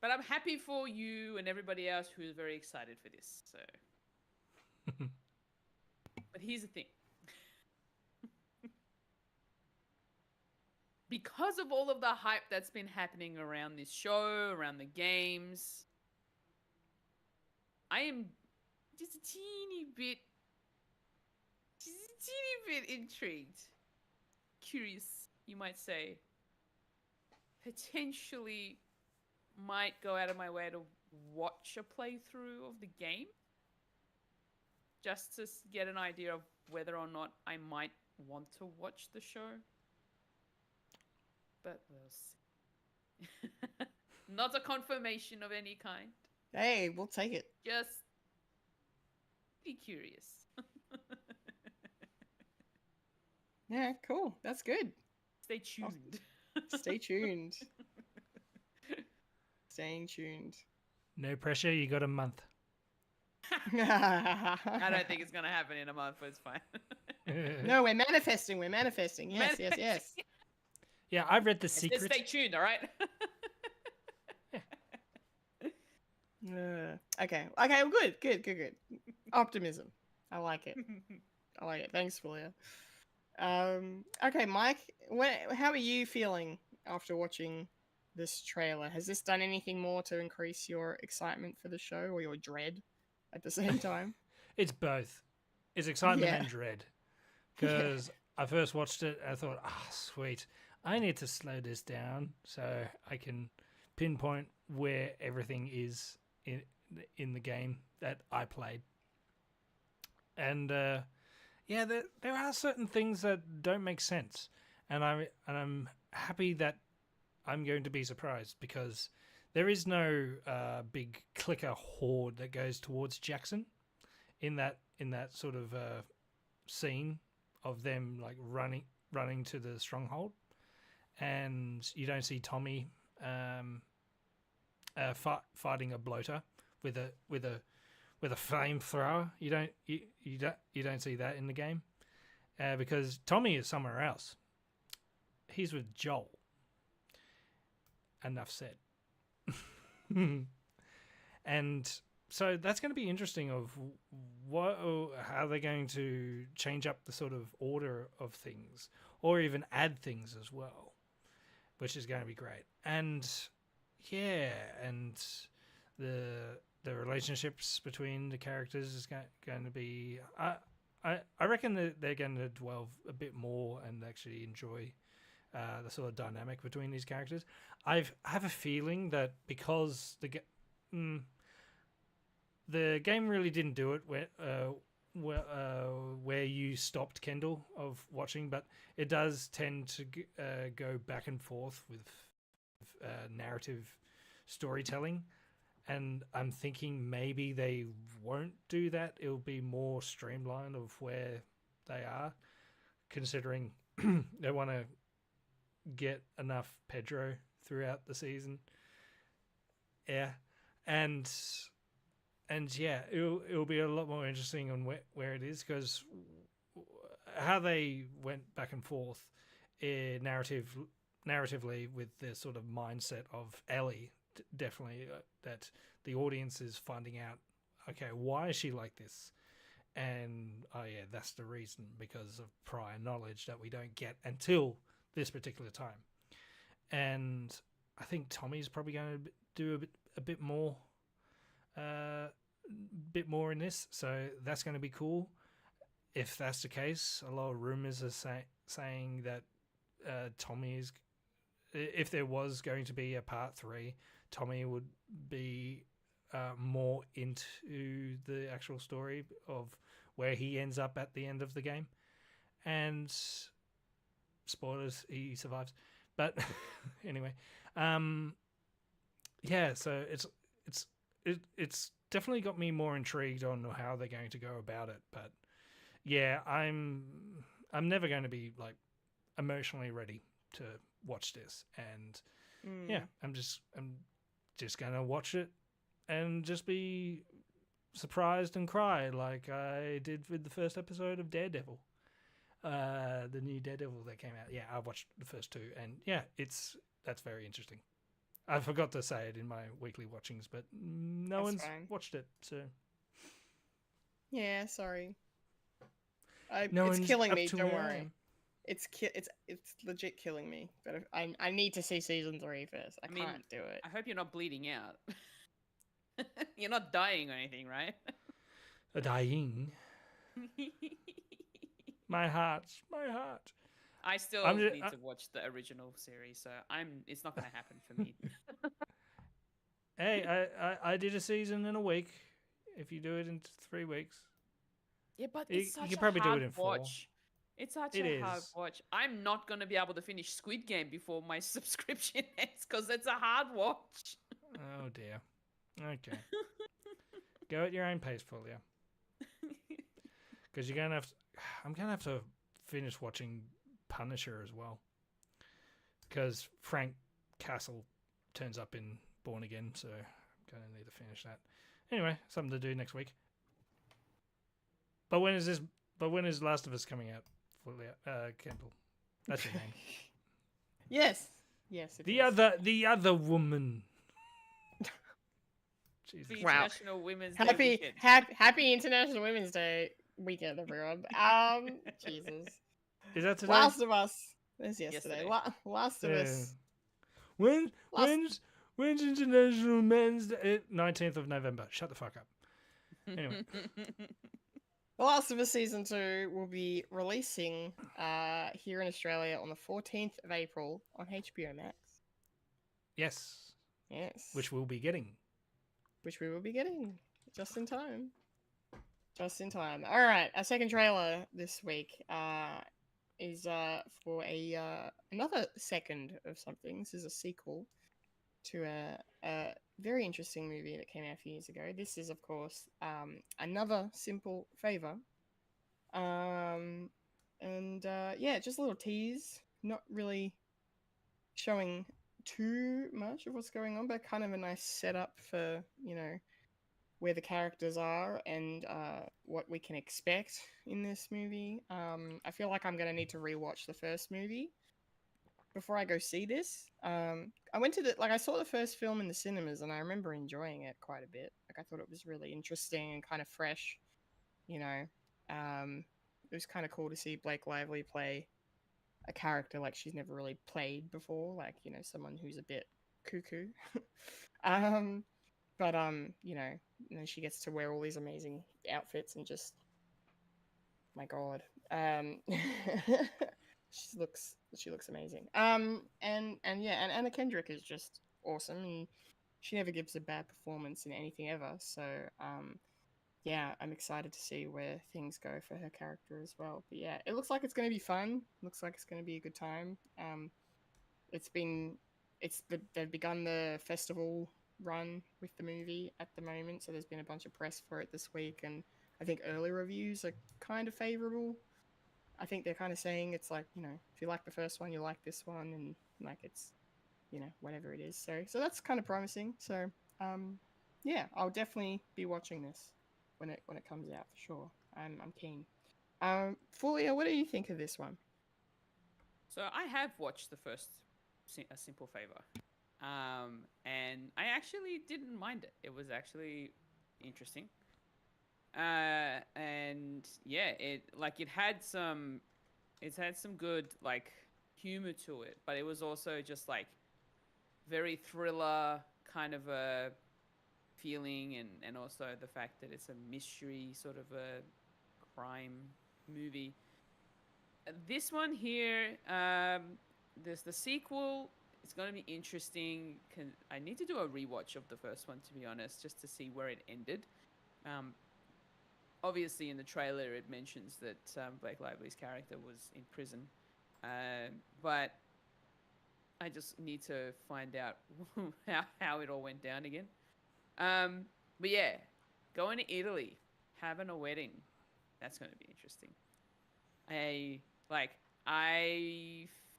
But I'm happy for you and everybody else who's very excited for this. So, but here's the thing. Because of all of the hype that's been happening around this show, around the games, I am just a teeny bit intrigued. Curious, you might say. Potentially might go out of my way to watch a playthrough of the game. Just to get an idea of whether or not I might want to watch the show, but we'll see. Not a confirmation of any kind. Hey, we'll take it. Just be curious. Yeah, cool. That's good. Stay tuned. Stay tuned. Staying tuned. No pressure. You got a month. I don't think it's gonna happen in a month, but it's fine. No, we're manifesting. We're manifesting. Yes, yes, yes. Yeah, I've read The Just Secret. stay tuned, all right? Okay. Okay. Well, good. Good. Good. Good. Optimism. I like it. I like it. Thanks, Fulya. Okay, Mike. How are you feeling after watching this trailer? Has this done anything more to increase your excitement for the show or your dread at the same time? It's both. It's excitement Yeah. and dread. Because I first watched it, I thought, sweet. I need to slow this down so I can pinpoint where everything is in the game that I played. And yeah, there are certain things that don't make sense, and I'm happy that I'm going to be surprised because there is no big clicker horde that goes towards Jackson in that sort of scene of them like running to the stronghold, and you don't see Tommy fighting a bloater with a flamethrower. You don't see that in the game because Tommy is somewhere else. He's with Joel. Enough said. And so that's going to be interesting of how they're going to change up the sort of order of things or even add things as well, which is going to be great. And yeah, and the relationships between the characters is going to be... I reckon that they're going to dwell a bit more and actually enjoy the sort of dynamic between these characters. I have a feeling that because the game really didn't do it where you stopped, Kendall, of watching, but it does tend to go back and forth with narrative storytelling. And I'm thinking maybe they won't do that. It'll be more streamlined of where they are, considering they want to get enough Pedro throughout the season. Yeah, and yeah, it'll be a lot more interesting on where it is, because how they went back and forth narratively with the sort of mindset of Ellie. Definitely that the audience is finding out, okay, why is she like this? And oh yeah, that's the reason, because of prior knowledge that we don't get until this particular time. And I think Tommy's probably going to do a bit more in this, so that's going to be cool. If that's the case, a lot of rumors are saying that Tommy is, if there was going to be a part 3, Tommy would be more into the actual story of where he ends up at the end of the game. And spoilers, he survives. But anyway, yeah. So it's definitely got me more intrigued on how they're going to go about it. But yeah, I'm never going to be like emotionally ready to watch this, and yeah, I'm just gonna watch it and just be surprised and cry like I did with the first episode of Daredevil, the new Daredevil that came out. Yeah, I watched the first 2, and yeah, that's very interesting. I forgot to say it in my weekly watchings, but no one's watched it, so yeah, sorry. No it's one's killing up me. to Don't where I worry. am. It's legit killing me. But I need to see season 3 first. I can't do it. I hope you're not bleeding out. You're not dying or anything, right? Dying. My heart. I still need to watch the original series, so it's not going to happen for me. Hey, I did a season in a week. If you do it in 3 weeks. Yeah, but You it's such could a probably do hard it in 4. watch. It's such It a hard is. watch. I'm not going to be able to finish Squid Game before my subscription ends because it's a hard watch. Oh dear. Okay. Go at your own pace, Fulya. Because you're gonna have. I'm gonna have to finish watching Punisher as well. Because Frank Castle turns up in Born Again, so I'm gonna need to finish that. Anyway, something to do next week. But when is this? But when is Last of Us coming out? Fulya, Kendall. That's your name. Yes. Yes. It The is. other woman. Jesus. The Wow. International Women's Day weekend. Happy International Women's Day weekend, everyone. Jesus. Is that today? Last of Us. That's yesterday. Yesterday. Last of Us. When's International Men's Day? 19th of November. Shut the fuck up. Anyway. The Last of Us Season 2 will be releasing here in Australia on the 14th of April on HBO Max. Yes. Yes. Which we'll be getting. Which we will be getting just in time. Just in time. All right, our second trailer this week is for another second of something. This is a sequel to a very interesting movie that came out a few years ago. This is, of course, Another Simple Favor. Yeah, just a little tease. Not really showing too much of what's going on, but kind of a nice setup for, you know, where the characters are and what we can expect in this movie. I feel like I'm going to need to rewatch the first movie before I go see this. I went to I saw the first film in the cinemas and I remember enjoying it quite a bit. Like, I thought it was really interesting and kind of fresh, you know. It was kind of cool to see Blake Lively play a character like she's never really played before, like, you know, someone who's a bit cuckoo. But you know, she gets to wear all these amazing outfits and just, my God, she looks amazing. And yeah, and Anna Kendrick is just awesome, and she never gives a bad performance in anything ever. So yeah, I'm excited to see where things go for her character as well. But yeah, it looks like it's going to be fun. Looks like it's going to be a good time. They've begun the festival run with the movie at the moment, so there's been a bunch of press for it this week, and I think early reviews are kind of favorable. I think they're kind of saying it's like, you know, if you like the first one, you like this one, and like it's, you know, whatever it is. So that's kind of promising. So yeah, I'll definitely be watching this when it comes out for sure. I'm keen. Fulya, what do you think of this one? So I have watched the first A Simple Favor. And I actually didn't mind it. It was actually interesting. And yeah, it had some good like humor to it, but it was also just like very thriller kind of a feeling, and also the fact that it's a mystery sort of a crime movie. This one here, there's the sequel. It's going to be interesting. I need to do a rewatch of the first one, to be honest, just to see where it ended. Obviously, in the trailer, it mentions that Blake Lively's character was in prison. But I just need to find out how it all went down again. But yeah, going to Italy, having a wedding. That's going to be interesting. I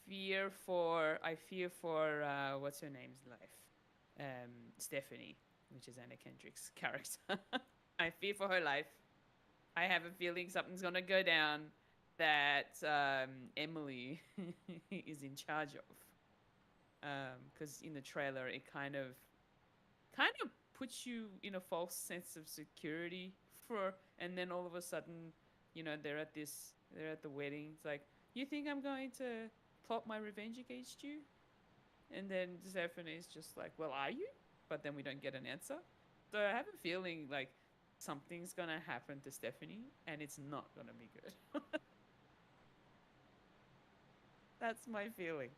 fear for what's her name's life, Stephanie, which is Anna Kendrick's character. I fear for her life. I have a feeling something's gonna go down that Emily is in charge of, because in the trailer it kind of puts you in a false sense of security and then all of a sudden, you know, they're at the wedding. It's like, you think I'm going to plot my revenge against you? And then Stephanie's just like, well, are you? But then we don't get an answer. So I have a feeling like something's gonna happen to Stephanie and it's not gonna be good. That's my feeling.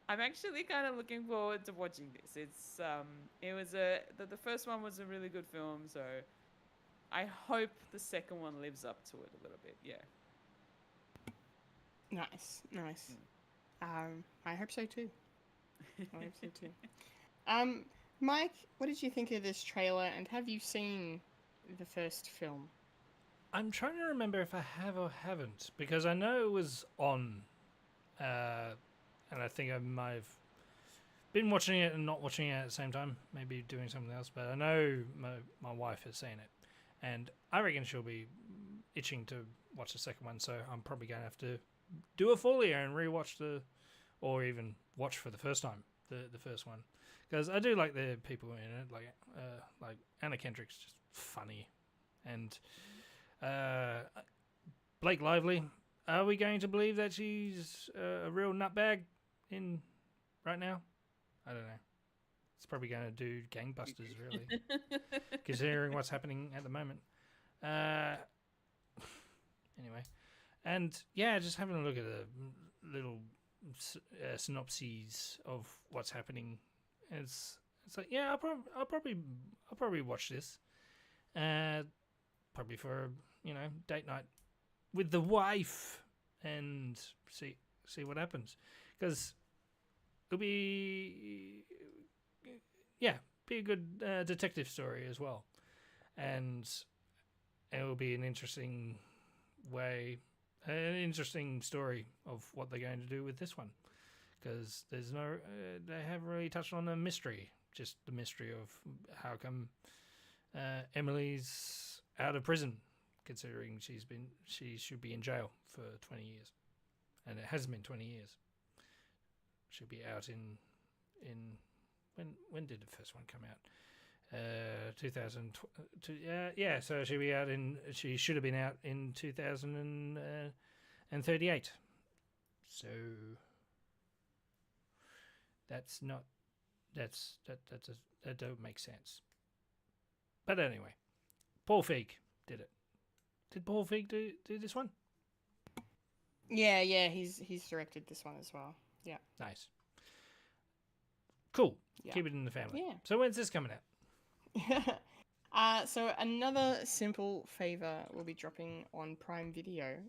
I'm actually kind of looking forward to watching this. It's the first one was a really good film, so I hope the second one lives up to it a little bit. Yeah. Nice, nice. I hope so too. I hope so too. Mike, what did you think of this trailer, and have you seen the first film? I'm trying to remember if I have or haven't, because I know it was on, and I think I might have been watching it and not watching it at the same time, maybe doing something else, but I know my wife has seen it, and I reckon she'll be itching to watch the second one, so I'm probably going to have to do a Fulya and rewatch or even watch for the first time, the first one. Because I do like the people in it, like Anna Kendrick's just funny, and Blake Lively. Are we going to believe that she's a real nutbag in right now? I don't know. It's probably going to do gangbusters, really, considering what's happening at the moment. Anyway, and yeah, just having a look at the little synopses of what's happening. It's like, yeah, I'll probably watch this, probably for date night with the wife and see what happens, because it'll be be a good detective story as well, and it will be an interesting story of what they're going to do with this one. Because there's no, they haven't really touched on a mystery, just the mystery of how come Emily's out of prison, considering she should be in jail for 20 years, and it hasn't been 20 years. She'll be out in when did the first one come out? 2002. Yeah. So she should have been out in 2038. So. That don't make sense. But anyway, Paul Feig did it. Did Paul Feig do this one? Yeah, he's directed this one as well. Yeah. Nice. Cool. Yeah. Keep it in the family. Yeah. So when's this coming out? So another simple favor will be dropping on Prime Video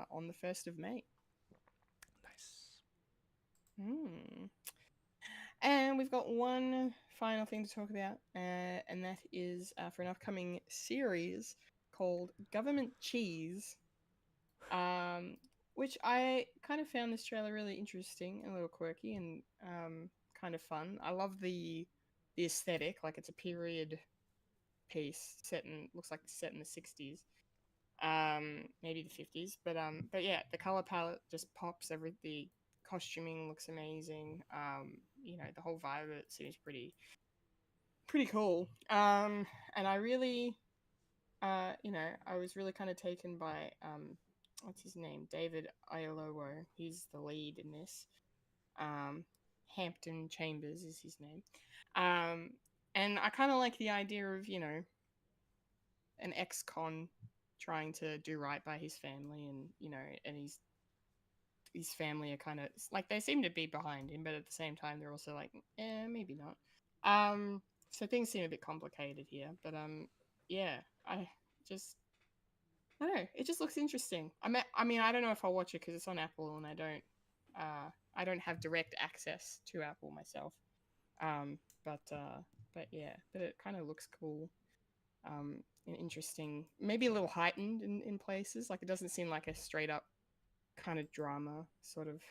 on the 1st of May. Nice. And we've got one final thing to talk about, and that is for an upcoming series called Government Cheese, which I kind of found this trailer really interesting and a little quirky and kind of fun. I love the aesthetic, like it's a period piece looks like it's set in the 60s, maybe the 50s, but yeah, the color palette just pops. The costuming looks amazing. The whole vibe of it seems pretty cool. And I really, I was really kind of taken by what's his name? David Oyelowo. He's the lead in this. Hampton Chambers is his name. And I kind of like the idea of, an ex-con trying to do right by his family, and and his family are kind of like, they seem to be behind him, but at the same time they're also like, maybe not. So things seem a bit complicated here, but yeah, I don't know, it just looks interesting. I mean, I don't know if I'll watch it because it's on Apple, and I don't have direct access to Apple myself. But yeah, but it kind of looks cool. And interesting, maybe a little heightened in places. Like, it doesn't seem like a straight up kind of drama, sort of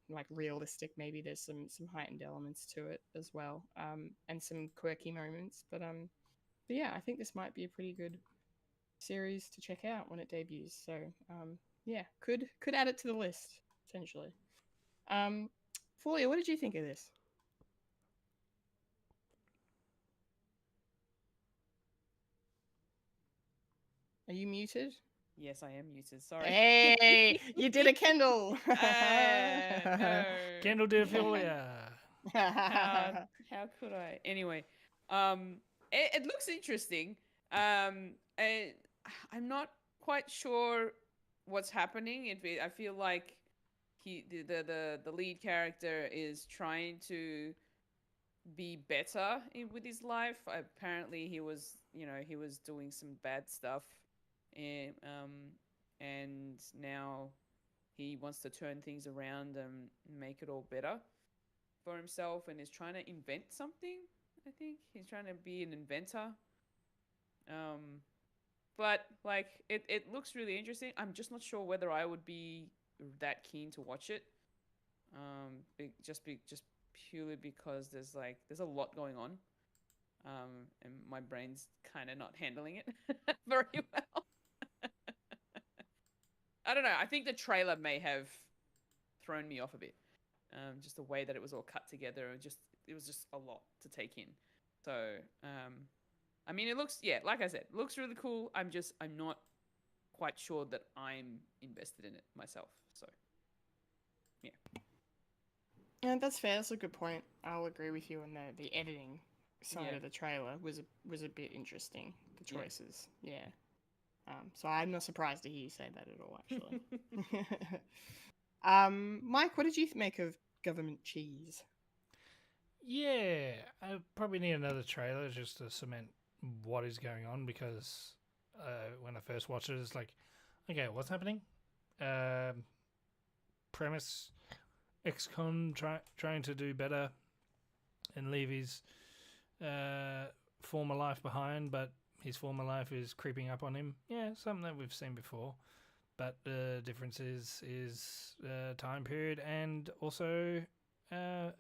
like realistic. Maybe there's some heightened elements to it as well, and some quirky moments. But yeah, I think this might be a pretty good series to check out when it debuts. So yeah, could add it to the list potentially. Fulya, what did you think of this? Are you muted? Yes, I am muted. Sorry. Hey, you did a Kendall. No. Kendall did Fulya. How could I? Anyway, it looks interesting. I'm not quite sure what's happening. I feel like the lead character is trying to be better with his life. Apparently, he was doing some bad stuff, and now he wants to turn things around and make it all better for himself, and is trying to invent something. I think he's trying to be an inventor. But like it looks really interesting. I'm just not sure whether I would be that keen to watch it. Just purely because there's a lot going on. And my brain's kind of not handling it very well. I don't know. I think the trailer may have thrown me off a bit. Just the way that it was all cut together, it was just a lot to take in. So, I mean, it looks, like I said, it looks really cool. I'm not quite sure that I'm invested in it myself. So, yeah. Yeah, that's fair. That's a good point. I'll agree with you on the editing side of the trailer was a bit interesting. The choices, yeah. So I'm not surprised to hear you say that at all, actually. Mike, what did you make of Government Cheese? Yeah, I probably need another trailer just to cement what is going on, because when I first watched it, it's like, okay, what's happening? Premise: ex-con trying to do better and leave his former life behind, but his former life is creeping up on him. Yeah, something that we've seen before. But the difference is time period, and also a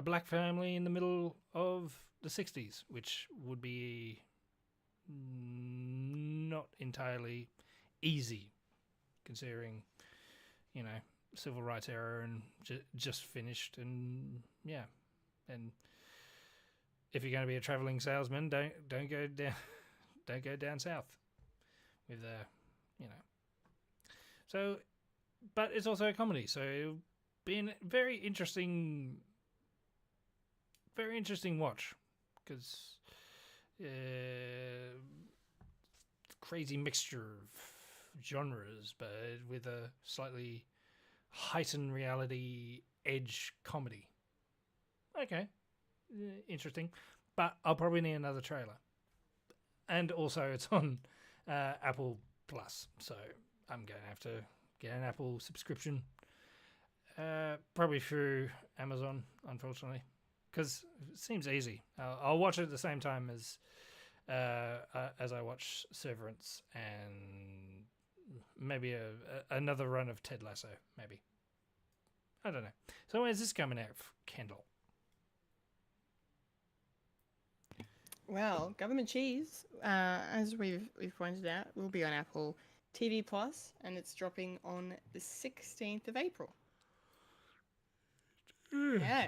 black family in the middle of the 60s, which would be not entirely easy, considering, civil rights era and just finished, and yeah, and if you're going to be a traveling salesman, don't go down south with So, but it's also a comedy, so it'll be a very interesting watch, because crazy mixture of genres, but with a slightly heightened reality edge comedy. Okay, interesting, but I'll probably need another trailer, and also it's on Apple Plus, so I'm going to have to get an Apple subscription, probably through Amazon, unfortunately, because it seems easy. I'll watch it at the same time as I watch Severance and maybe another run of Ted Lasso, maybe. I don't know. So where's this coming out, Kendall? Well, Government Cheese, as we've pointed out, will be on Apple TV Plus, and it's dropping on the 16th of April. Yeah.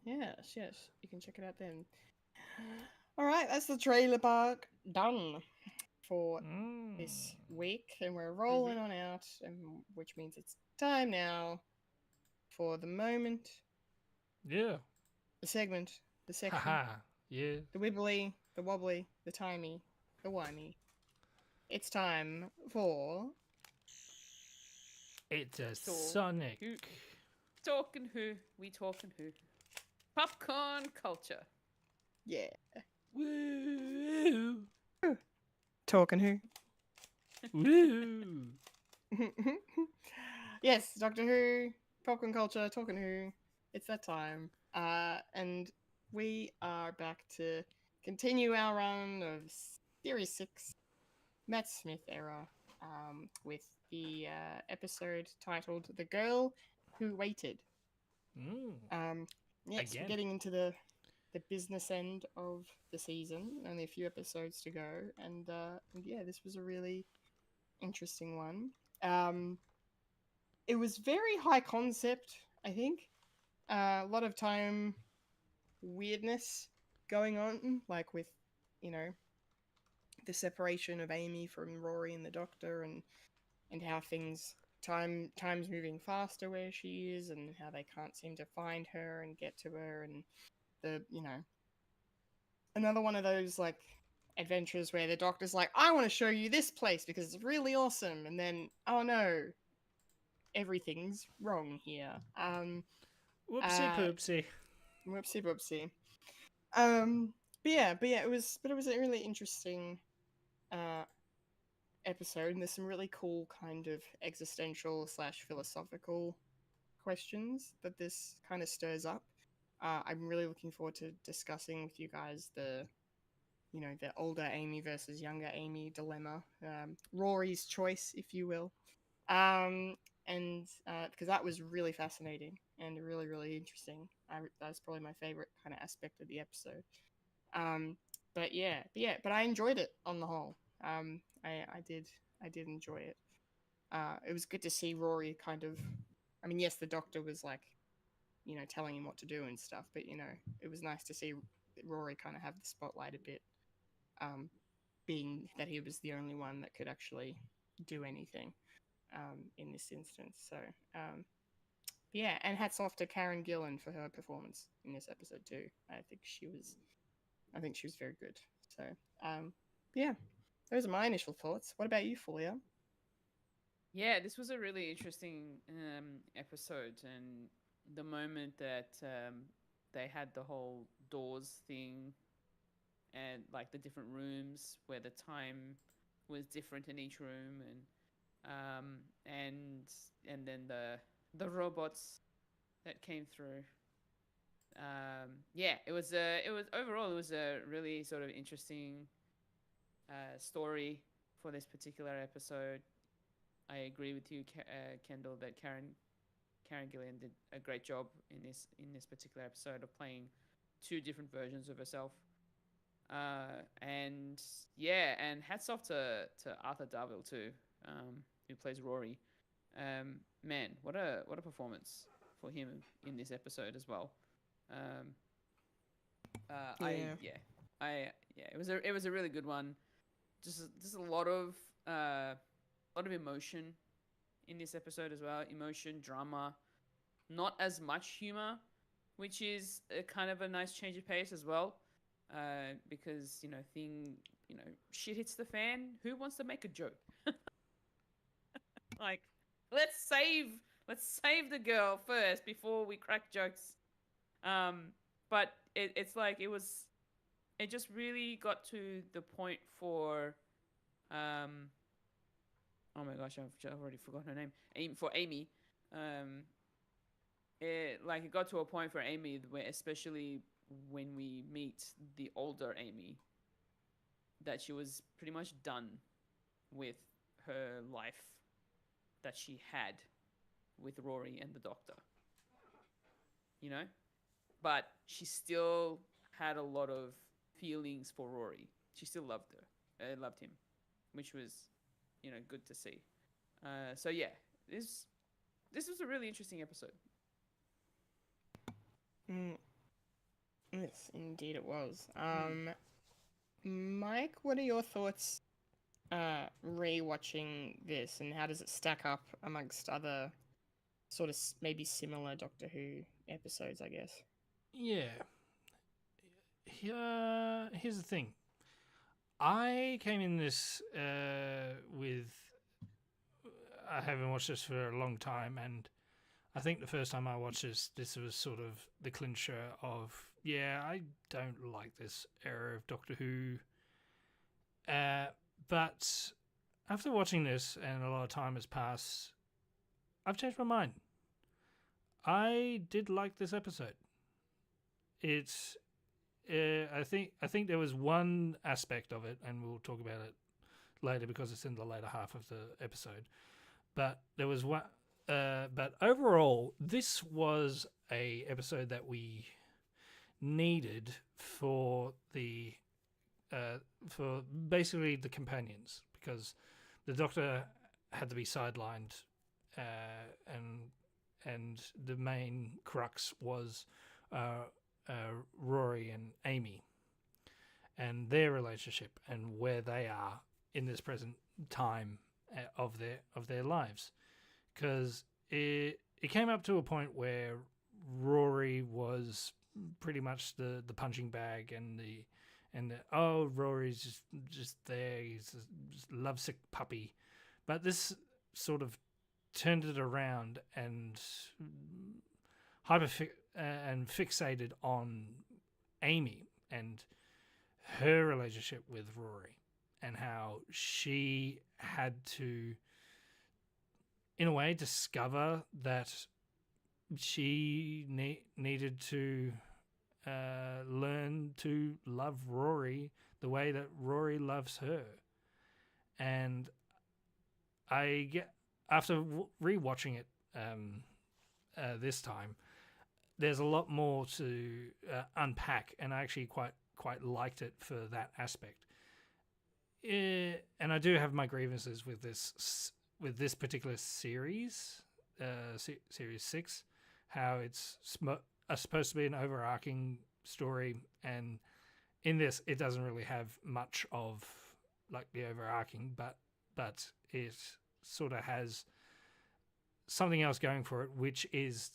Yes. You can check it out then. All right, that's the trailer park done for this week, and we're rolling on out, which means it's time now for the moment. Yeah. The segment. The section. Haha. Yeah. The wibbly, the wobbly, the timey, the wimey. It's time for... It's a Sonic. Talking who? We talking who? Popcorn culture. Yeah. Woo! Talking who? Woo! Yes, Doctor Who, popcorn culture, talking who. It's that time. And we are back to continue our run of Series 6, Matt Smith era, with the episode titled The Girl Who Waited. Yes, we're getting into the business end of the season. Only a few episodes to go, and yeah, this was a really interesting one. It was very high concept, I think. A lot of time weirdness going on, like with, the separation of Amy from Rory and the Doctor, and how time's moving faster where she is, and how they can't seem to find her and get to her, and another one of those like adventures where the Doctor's like, I want to show you this place because it's really awesome, and then, oh no, everything's wrong here. Whoopsie poopsie. Whoopsie poopsie. But yeah, it was a really interesting episode, and there's some really cool kind of existential / philosophical questions that this kind of stirs up. I'm really looking forward to discussing with you guys the older Amy versus younger Amy dilemma, Rory's choice, if you will. And because that was really fascinating and really, really interesting. That's probably my favorite kind of aspect of the episode. But I enjoyed it on the whole. I did enjoy it. It was good to see Rory kind of. I mean, yes, the doctor was like, telling him what to do and stuff, but it was nice to see Rory kind of have the spotlight a bit, being that he was the only one that could actually do anything in this instance. So, yeah, and hats off to Karen Gillan for her performance in this episode too. I think she was very good. So, yeah, those are my initial thoughts. What about you, Fulya? Yeah, this was a really interesting episode, and the moment that they had the whole doors thing, and like the different rooms where the time was different in each room, and then the robots that came through. Yeah, it was overall it was a really sort of interesting story for this particular episode. I agree with you, Kendall, that Karen Gillan did a great job in this particular episode of playing two different versions of herself. And yeah, and hats off to Arthur Darvill too, who plays Rory. Man, what a performance for him in this episode as well. It was a really good one. Just a lot of emotion in this episode as well. Emotion, drama, not as much humor, which is a kind of a nice change of pace as well. Because shit hits the fan. Who wants to make a joke? Like, let's save the girl first before we crack jokes. But it's like it just really got to the point for oh my gosh, I've already forgotten her name. For Amy, it got to a point for Amy where, especially when we meet the older Amy, that she was pretty much done with her life that she had with Rory and the doctor. But she still had a lot of feelings for Rory. She still loved him, which was, good to see. So yeah, this was a really interesting episode. Yes, indeed it was. Mike, what are your thoughts re-watching this, and how does it stack up amongst other sort of maybe similar Doctor Who episodes, I guess? Yeah. Here's the thing. I came in this with... I haven't watched this for a long time, and I think the first time I watched this was sort of the clincher of, yeah, I don't like this era of Doctor Who. But after watching this, and a lot of time has passed, I've changed my mind. I did like this episode. It's... I think there was one aspect of it, and we'll talk about it later because it's in the later half of the episode. But there was one. But overall, this was a episode that we needed for for basically the companions, because the Doctor had to be sidelined, and the main crux was Rory and Amy and their relationship and where they are in this present time of their lives, because it came up to a point where Rory was pretty much the punching bag, and Rory's just there, he's a lovesick puppy. But this sort of turned it around and fixated on Amy and her relationship with Rory, and how she had to, in a way, discover that she needed to learn to love Rory the way that Rory loves her. And I get, after rewatching it this time, there's a lot more to unpack, and I actually quite liked it for that aspect. And I do have my grievances with this particular series, series 6, how it's supposed to be an overarching story, and in this it doesn't really have much of like the overarching, but it sort of has something else going for it, which is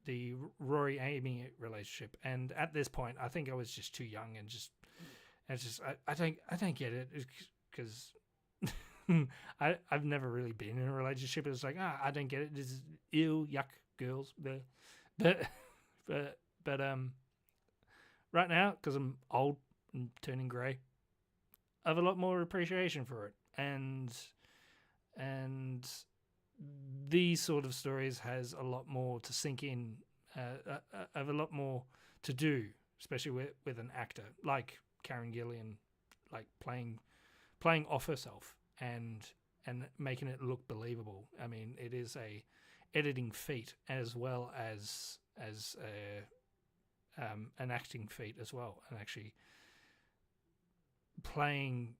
the Rory Amy relationship. And at this point, I think I was just too young and just I don't get it, because I've never really been in a relationship. It's like, I don't get it. This is ew, yuck, girls. But right now, because I'm old and turning grey, I have a lot more appreciation for it. And these sort of stories has a lot more to sink in, have a lot more to do, especially with an actor like Karen Gillan, like playing off herself and making it look believable. I mean, it is a editing feat as well as an acting feat as well, and actually playing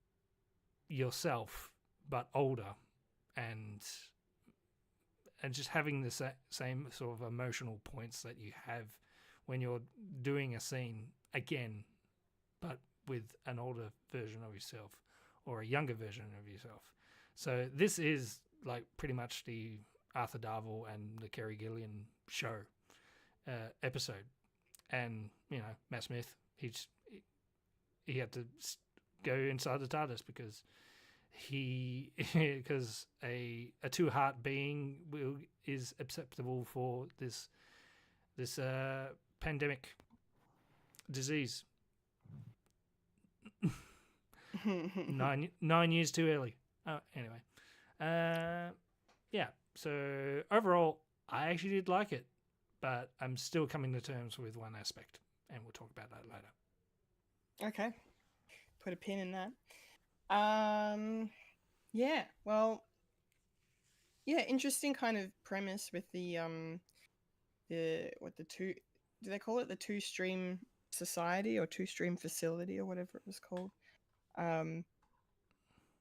yourself but older, and just having the same sort of emotional points that you have when you're doing a scene again, but with an older version of yourself or a younger version of yourself. So this is like pretty much the Arthur Darvill and the Kerry Gillian show episode. And, you know, Matt Smith, he had to go inside the TARDIS because because a two-heart being is acceptable for this pandemic disease. 9 years too early. Oh, anyway, yeah. So overall, I actually did like it, but I'm still coming to terms with one aspect, and we'll talk about that later. Okay, put a pin in that. Yeah. Well, yeah. Interesting kind of premise with the two, do they call it the two-stream society or two-stream facility or whatever it was called?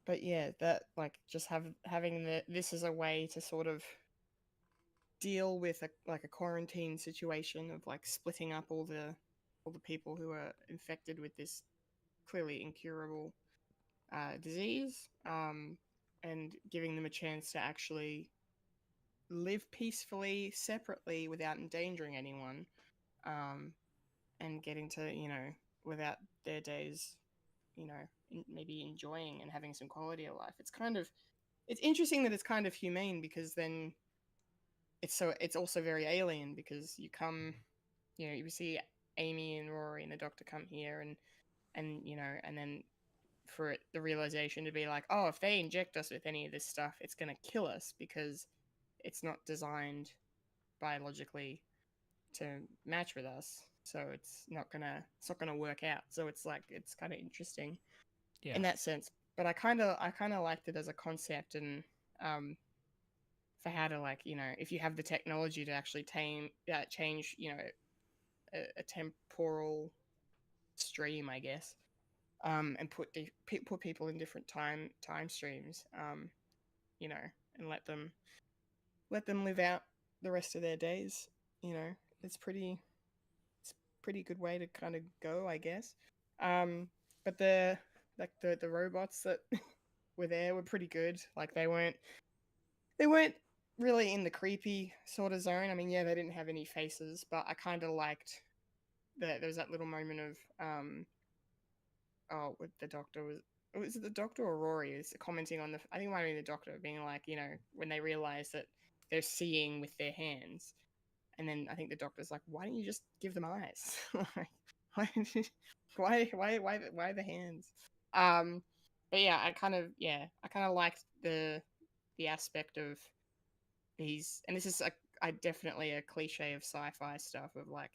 But yeah, that like just having this as a way to sort of deal with a quarantine situation of like splitting up all the people who are infected with this clearly incurable disease, and giving them a chance to actually live peacefully, separately, without endangering anyone, and getting to, you know, without their days, you know, maybe enjoying and having some quality of life. It's interesting that it's kind of humane, because then it's also very alien, because you see Amy and Rory and the Doctor come here, and you know, and then for the realization to be like, oh, if they inject us with any of this stuff, it's going to kill us because it's not designed biologically to match with us, so it's not gonna work out. So it's like, it's kind of interesting in that sense. But I kind of liked it as a concept, and for how to, like, you know, if you have the technology to actually change, you know, a temporal stream, I guess, and put people in different time streams, you know, and let them live out the rest of their days. You know, it's pretty good way to kind of go, I guess. But the robots that were there were pretty good. Like, they weren't really in the creepy sort of zone. I mean, yeah, they didn't have any faces, but I kind of liked that there was that little moment of with the Doctor was it the Doctor or Rory is commenting on I think it might be the Doctor, being like, you know, when they realize that they're seeing with their hands, and then I think the Doctor's like, why don't you just give them eyes? Like, why the hands? but yeah, I kind of liked the aspect of these, and this is definitely a cliche of sci-fi stuff of like,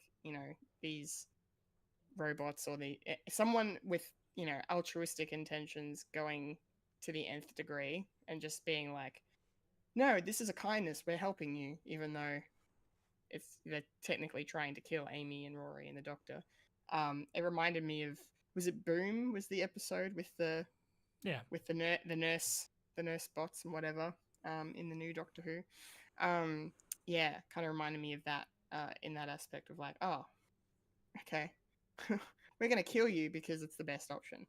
these robots or someone with, altruistic intentions going to the nth degree and just being like, no, this is a kindness, we're helping you, even though they're technically trying to kill Amy and Rory and the Doctor. It reminded me of, was it Boom? Was the episode with the nurse bots and whatever, in the new Doctor Who. Yeah, kind of reminded me of that, in that aspect of like, oh, okay, we're gonna kill you because it's the best option.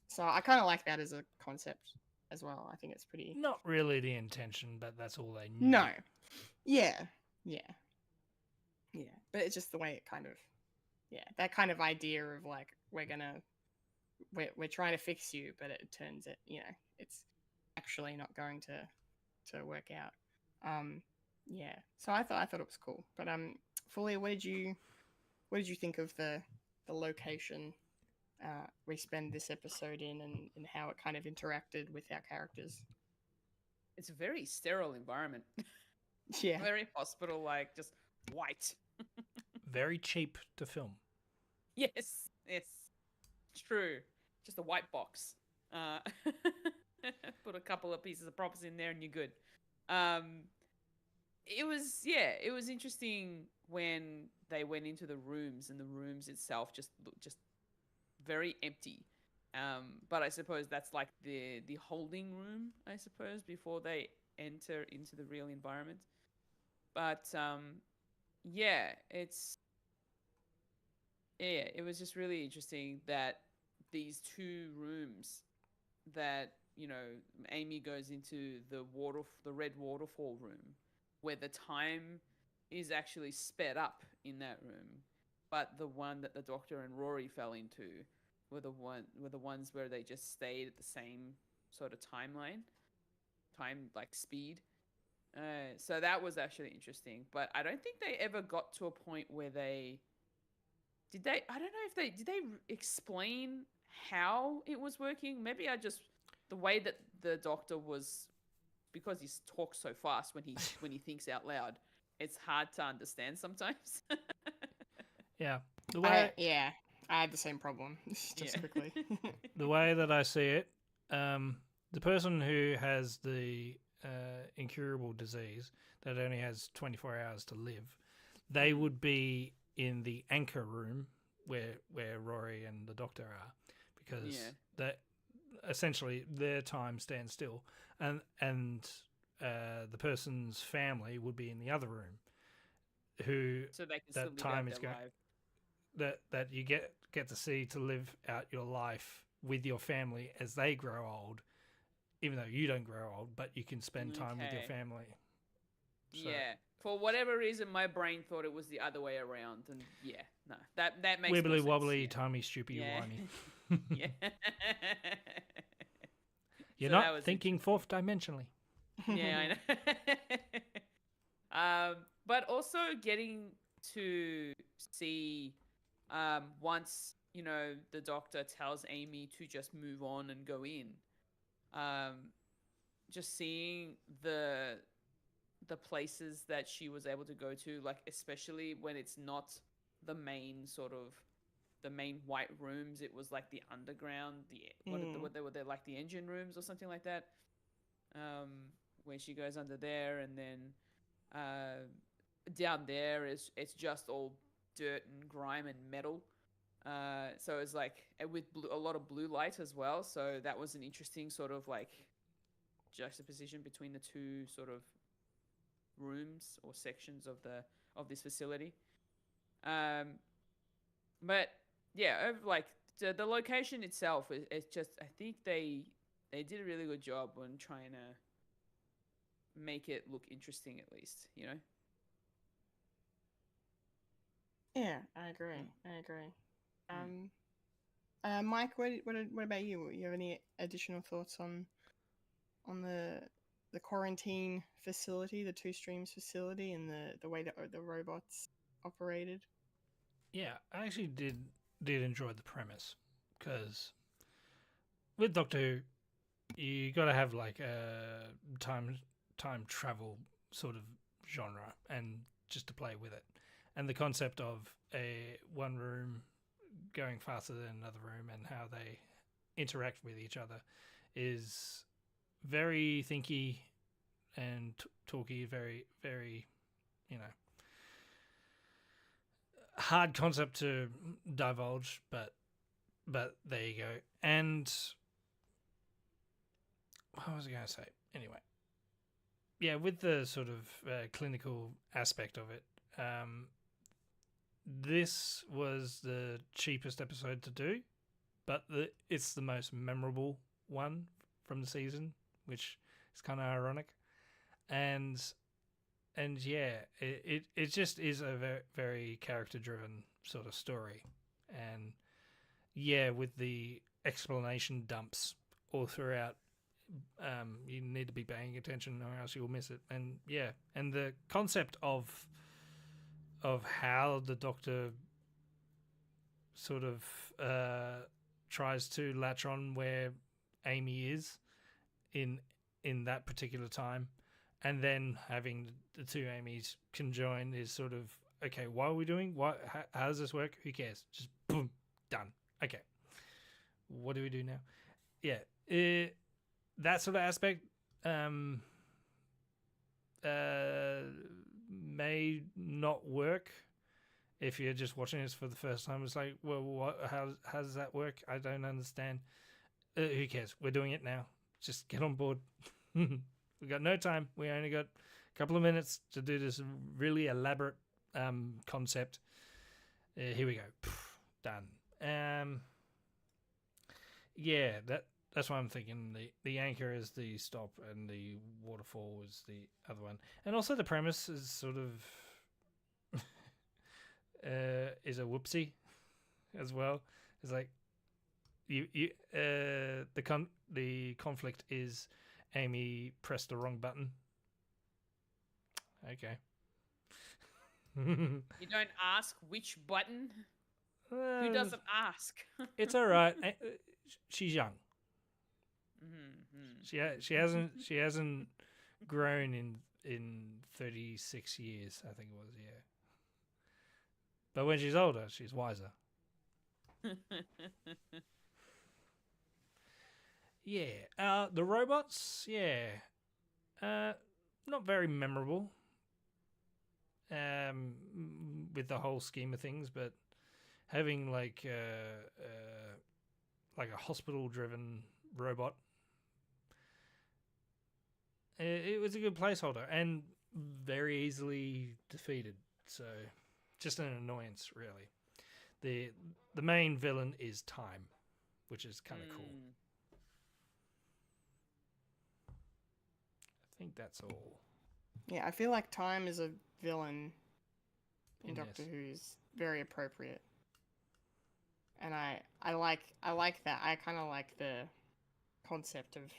So I kind of like that as a concept as well. I think it's pretty. Not really the intention, but that's all they knew. No, yeah, but it's just the way it kind of, that kind of idea of like, we're trying to fix you, but it turns it, it's actually not going to work out. Yeah, so I thought it was cool. But Fully, what did you think of the location we spend this episode in, and how it kind of interacted with our characters? It's a very sterile environment. Yeah, Very hospital-like, just white. Very cheap to film. Yes, true. Just a white box. Put a couple of pieces of props in there and you're good. It was interesting when they went into the rooms, and the rooms itself just looked just very empty. But I suppose that's like the holding room, I suppose, before they enter into the real environment. But it was just really interesting that these two rooms that, Amy goes into the red waterfall room, where the time is actually sped up in that room, but the one that the Doctor and Rory fell into were the ones where they just stayed at the same sort of time like speed. So that was actually interesting, but I don't think they ever got to a point where I don't know if did they explain how it was working? Maybe the way that the Doctor was, because he talks so fast when he thinks out loud, it's hard to understand sometimes. Yeah. The way I had the same problem. Just quickly. The way that I see it, the person who has the incurable disease that only has 24 hours to live, they would be in the anchor room where Rory and the Doctor are, because that essentially their time stands still, and the person's family would be in the other room, who so they can that still time live is out their going life. that you get to see to live out your life with your family as they grow old, even though you don't grow old, but you can spend time with your family. So, yeah. For whatever reason, my brain thought it was the other way around, and that makes wibbly more sense. wobbly, timey stupid Yeah. whiny. Yeah. You're So that not was thinking fourth dimensionally. Yeah, I know. But also getting to see, once the Doctor tells Amy to just move on and go in, just seeing the places that she was able to go to, like especially when it's not the main white rooms, it was like the underground, what they were there, like the engine rooms or something like that, where she goes under there, and then down there it's just all dirt and grime and metal, so it's like with a lot of blue light as well, so that was an interesting sort of like juxtaposition between the two sort of rooms or sections of this facility. But yeah, like the location itself, it's just, I think they did a really good job on trying to make it look interesting, at least, Yeah, I agree. Mike, what about you? You have any additional thoughts on the quarantine facility, the Two Streams facility, and the way that the robots operated? Yeah, I actually did enjoy the premise, because with Doctor Who, you got to have like a time travel sort of genre, and just to play with it, and the concept of a one room going faster than another room and how they interact with each other is very thinky and talky, very, very, hard concept to divulge, but there you go. And what was I going to say? Anyway, yeah, with the sort of clinical aspect of it, this was the cheapest episode to do, but it's the most memorable one from the season, which is kind of ironic. And yeah, it just is a very, very character driven sort of story. And yeah, with the explanation dumps all throughout, you need to be paying attention or else you'll miss it. And yeah, and the concept of how the Doctor sort of tries to latch on where Amy is in that particular time, and then having the two Amy's conjoin is sort of, okay, what are we doing? How does this work? Who cares? Just boom, done. Okay, what do we do now? Yeah, that sort of aspect may not work if you're just watching this for the first time. It's like, well, how does that work? I don't understand. Who cares? We're doing it now. Just get on board. We got no time. We only got a couple of minutes to do this really elaborate concept. Here we go. Done. Yeah, that's what I'm thinking. The anchor is the stop, and the waterfall is the other one. And also the premise is sort of is a whoopsie as well. It's like the conflict is Amy pressed the wrong button. Okay. You don't ask which button. Who doesn't ask? It's all right. She's young. Mm-hmm. She hasn't grown in 36 years, I think it was. Yeah. But when she's older, she's wiser. Yeah. The robots, yeah. Not very memorable. With the whole scheme of things, but having like a hospital-driven robot, it was a good placeholder and very easily defeated. So, just an annoyance, really. The main villain is Time, which is kind of cool. I think that's all. Yeah, I feel like Time is a villain in Doctor Who is very appropriate. And I like that. I kind of like the concept of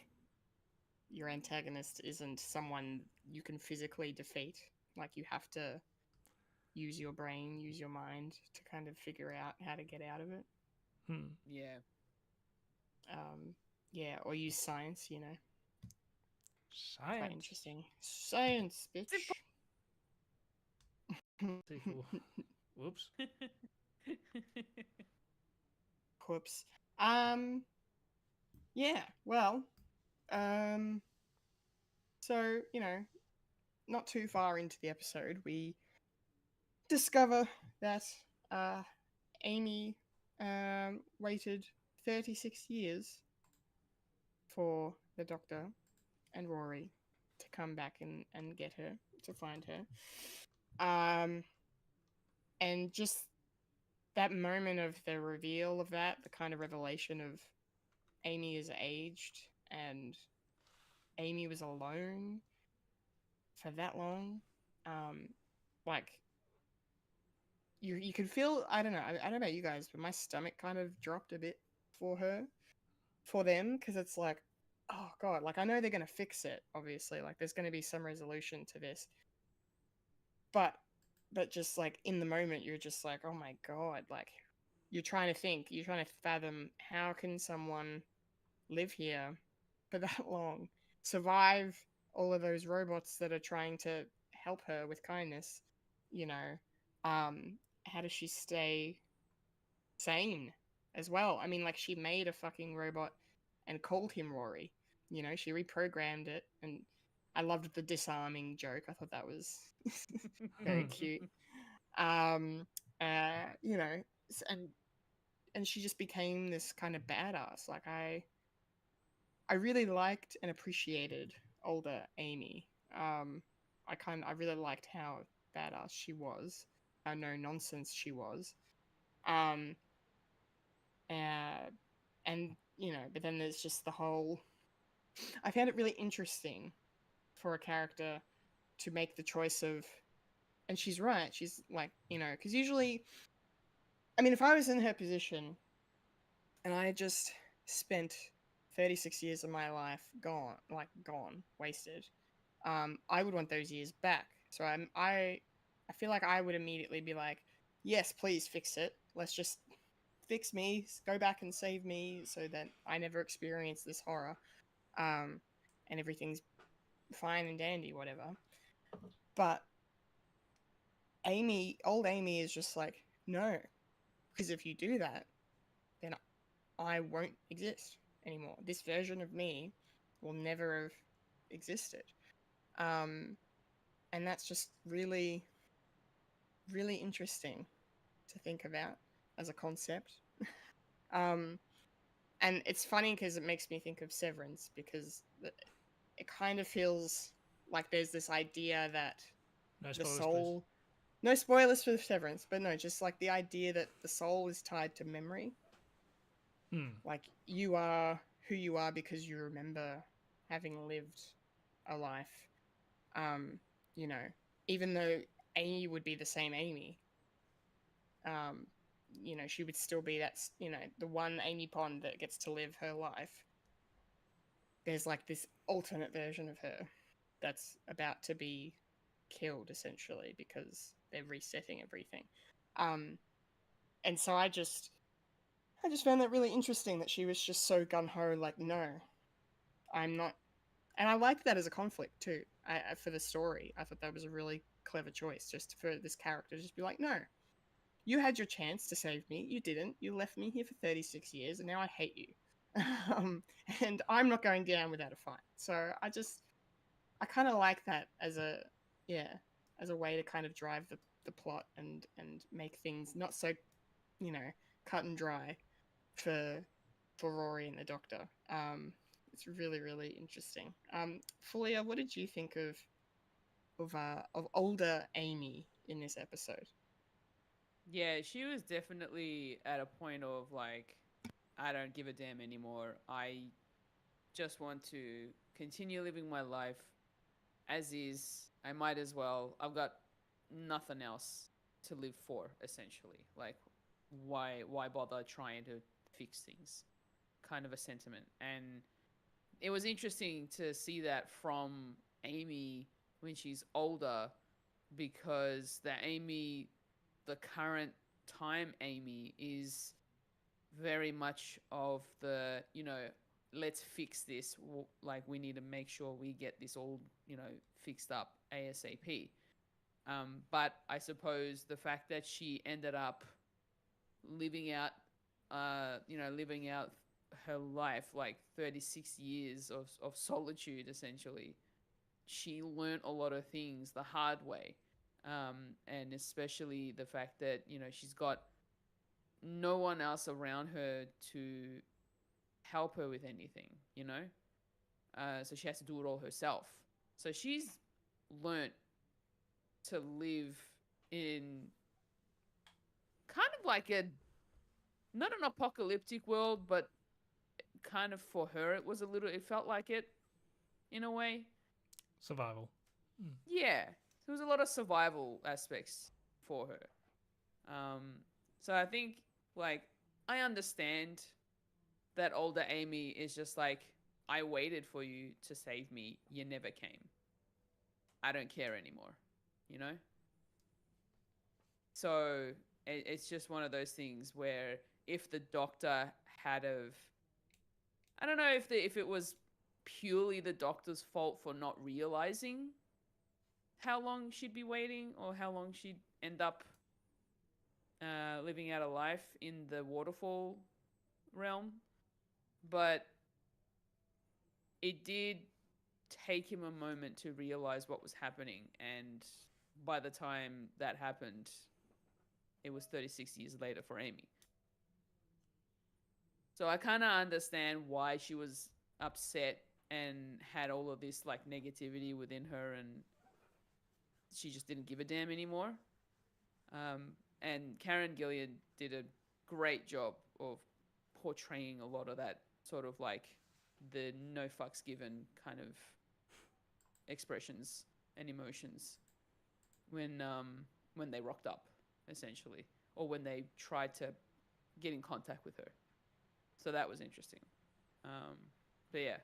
your antagonist isn't someone you can physically defeat. Like, you have to use your brain, use your mind to kind of figure out how to get out of it. Yeah. Yeah, or use science, you know. Science. Quite interesting. Science, bitch. Whoops. Whoops. Yeah, well, so, you know, not too far into the episode, we discover that Amy waited 36 years for the Doctor and Rory to come back and get her, to find her. And just that moment of the reveal of that, the kind of revelation of Amy is aged and Amy was alone for that long. Like, you could feel, I don't know about you guys, but my stomach kind of dropped a bit for them, because it's like, oh god, like, I know they're gonna fix it, obviously, like there's gonna be some resolution to this, but just like in the moment you're just like, oh my god, like you're trying to fathom, how can someone live here for that long, survive all of those robots that are trying to help her with kindness, you know, how does she stay sane as well? I mean, like, she made a fucking robot and called him Rory. You know, she reprogrammed it, and I loved the disarming joke. I thought that was very cute. You know, and she just became this kind of badass. Like, I really liked and appreciated older Amy. I really liked how badass she was, how no nonsense she was. Um, and you know, but then there's just the whole. I found it really interesting for a character to make the choice of, and she's right. She's like, you know, because usually, I mean, if I was in her position and I just spent 36 years of my life gone, wasted, I would want those years back. So I feel like I would immediately be like, yes, please fix it. Let's just fix me, go back and save me, so that I never experience this horror, and everything's fine and dandy, whatever. But old Amy is just like, no, because if you do that, then I won't exist anymore. This version of me will never have existed. And that's just really, really interesting to think about as a concept. And it's funny because it makes me think of Severance, because it kind of feels like there's this idea that No the spoilers, soul. No spoilers for Severance, but no, just like the idea that the soul is tied to memory. please. Like, you are who you are because you remember having lived a life. You know, even though Amy would be the same Amy, you know, she would still be that, you know, the one Amy Pond that gets to live her life. There's like this alternate version of her that's about to be killed, essentially, because they're resetting everything. And so I just found that really interesting, that she was just so gung-ho, like, no, I'm not. And I liked that as a conflict too. For the story, I thought that was a really clever choice, just for this character to just be like, no, you had your chance to save me, you didn't. You left me here for 36 years, and now I hate you. And I'm not going down without a fight. So I kind of like that as a, yeah, as a way to kind of drive the plot and make things not so, you know, cut and dry for Rory and the Doctor. It's really, really interesting. Fulia, what did you think of older Amy in this episode? Yeah, she was definitely at a point of like, I don't give a damn anymore. I just want to continue living my life as is. I might as well. I've got nothing else to live for, essentially. Like, why bother trying to fix things? Kind of a sentiment. And it was interesting to see that from Amy when she's older, because the current time Amy is very much of the, you know, let's fix this. Like, we need to make sure we get this all, you know, fixed up ASAP. But I suppose the fact that she ended up living out, living out her life, like 36 years of solitude, essentially, she learned a lot of things the hard way. And especially the fact that, you know, she's got no one else around her to help her with anything, you know? So she has to do it all herself. So she's learnt to live in kind of like not an apocalyptic world, but kind of for her, it felt like it in a way. Survival. Yeah. There was a lot of survival aspects for her. So I think, like, I understand that older Amy is just like, I waited for you to save me. You never came. I don't care anymore, you know? So it's just one of those things where if the Doctor had of I don't know if it was purely the doctor's fault for not realizing how long she'd be waiting or how long she'd end up living out a life in the waterfall realm. But it did take him a moment to realize what was happening. And by the time that happened, it was 36 years later for Amy. So I kind of understand why she was upset and had all of this like negativity within her, and she just didn't give a damn anymore. And Karen Gillan did a great job of portraying a lot of that sort of like the no fucks given kind of expressions and emotions when they rocked up, essentially, or when they tried to get in contact with her. So that was interesting. But yeah.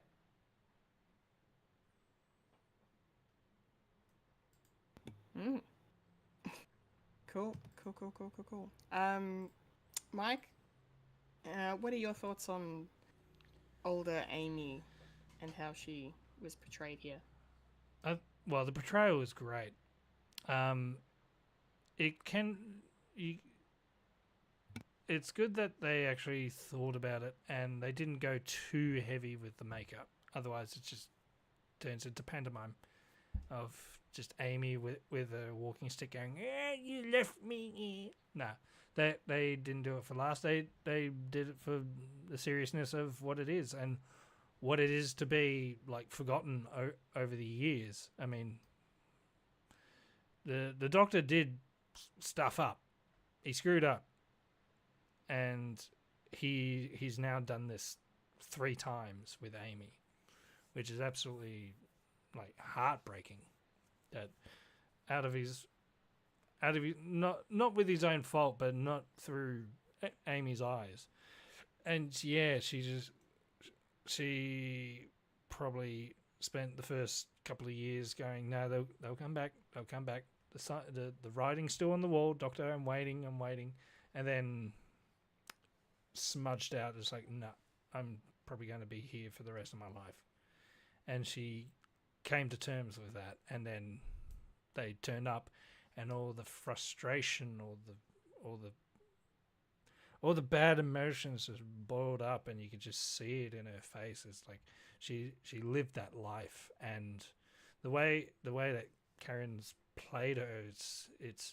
Cool. Mike, what are your thoughts on older Amy and how she was portrayed here? Well, the portrayal was great. It's good that they actually thought about it and they didn't go too heavy with the makeup. Otherwise, it just turns into pantomime of just Amy with a walking stick going, you left me. No, they didn't do it for laughs. They did it for the seriousness of what it is and what it is to be like forgotten over the years. I mean, the doctor did stuff up. He screwed up. And he's now done this 3 times with Amy, which is absolutely like heartbreaking. That out of his not with his own fault, but not through Amy's eyes. And yeah, she probably spent the first couple of years going, no, they'll come back. The writing's still on the wall, Doctor. I'm waiting, and then smudged out. It's like, no, I'm probably going to be here for the rest of my life. And she came to terms with that, and then they turned up, and all the frustration, all the bad emotions just boiled up, and you could just see it in her face. It's like she lived that life, and the way that Karen's played her, it's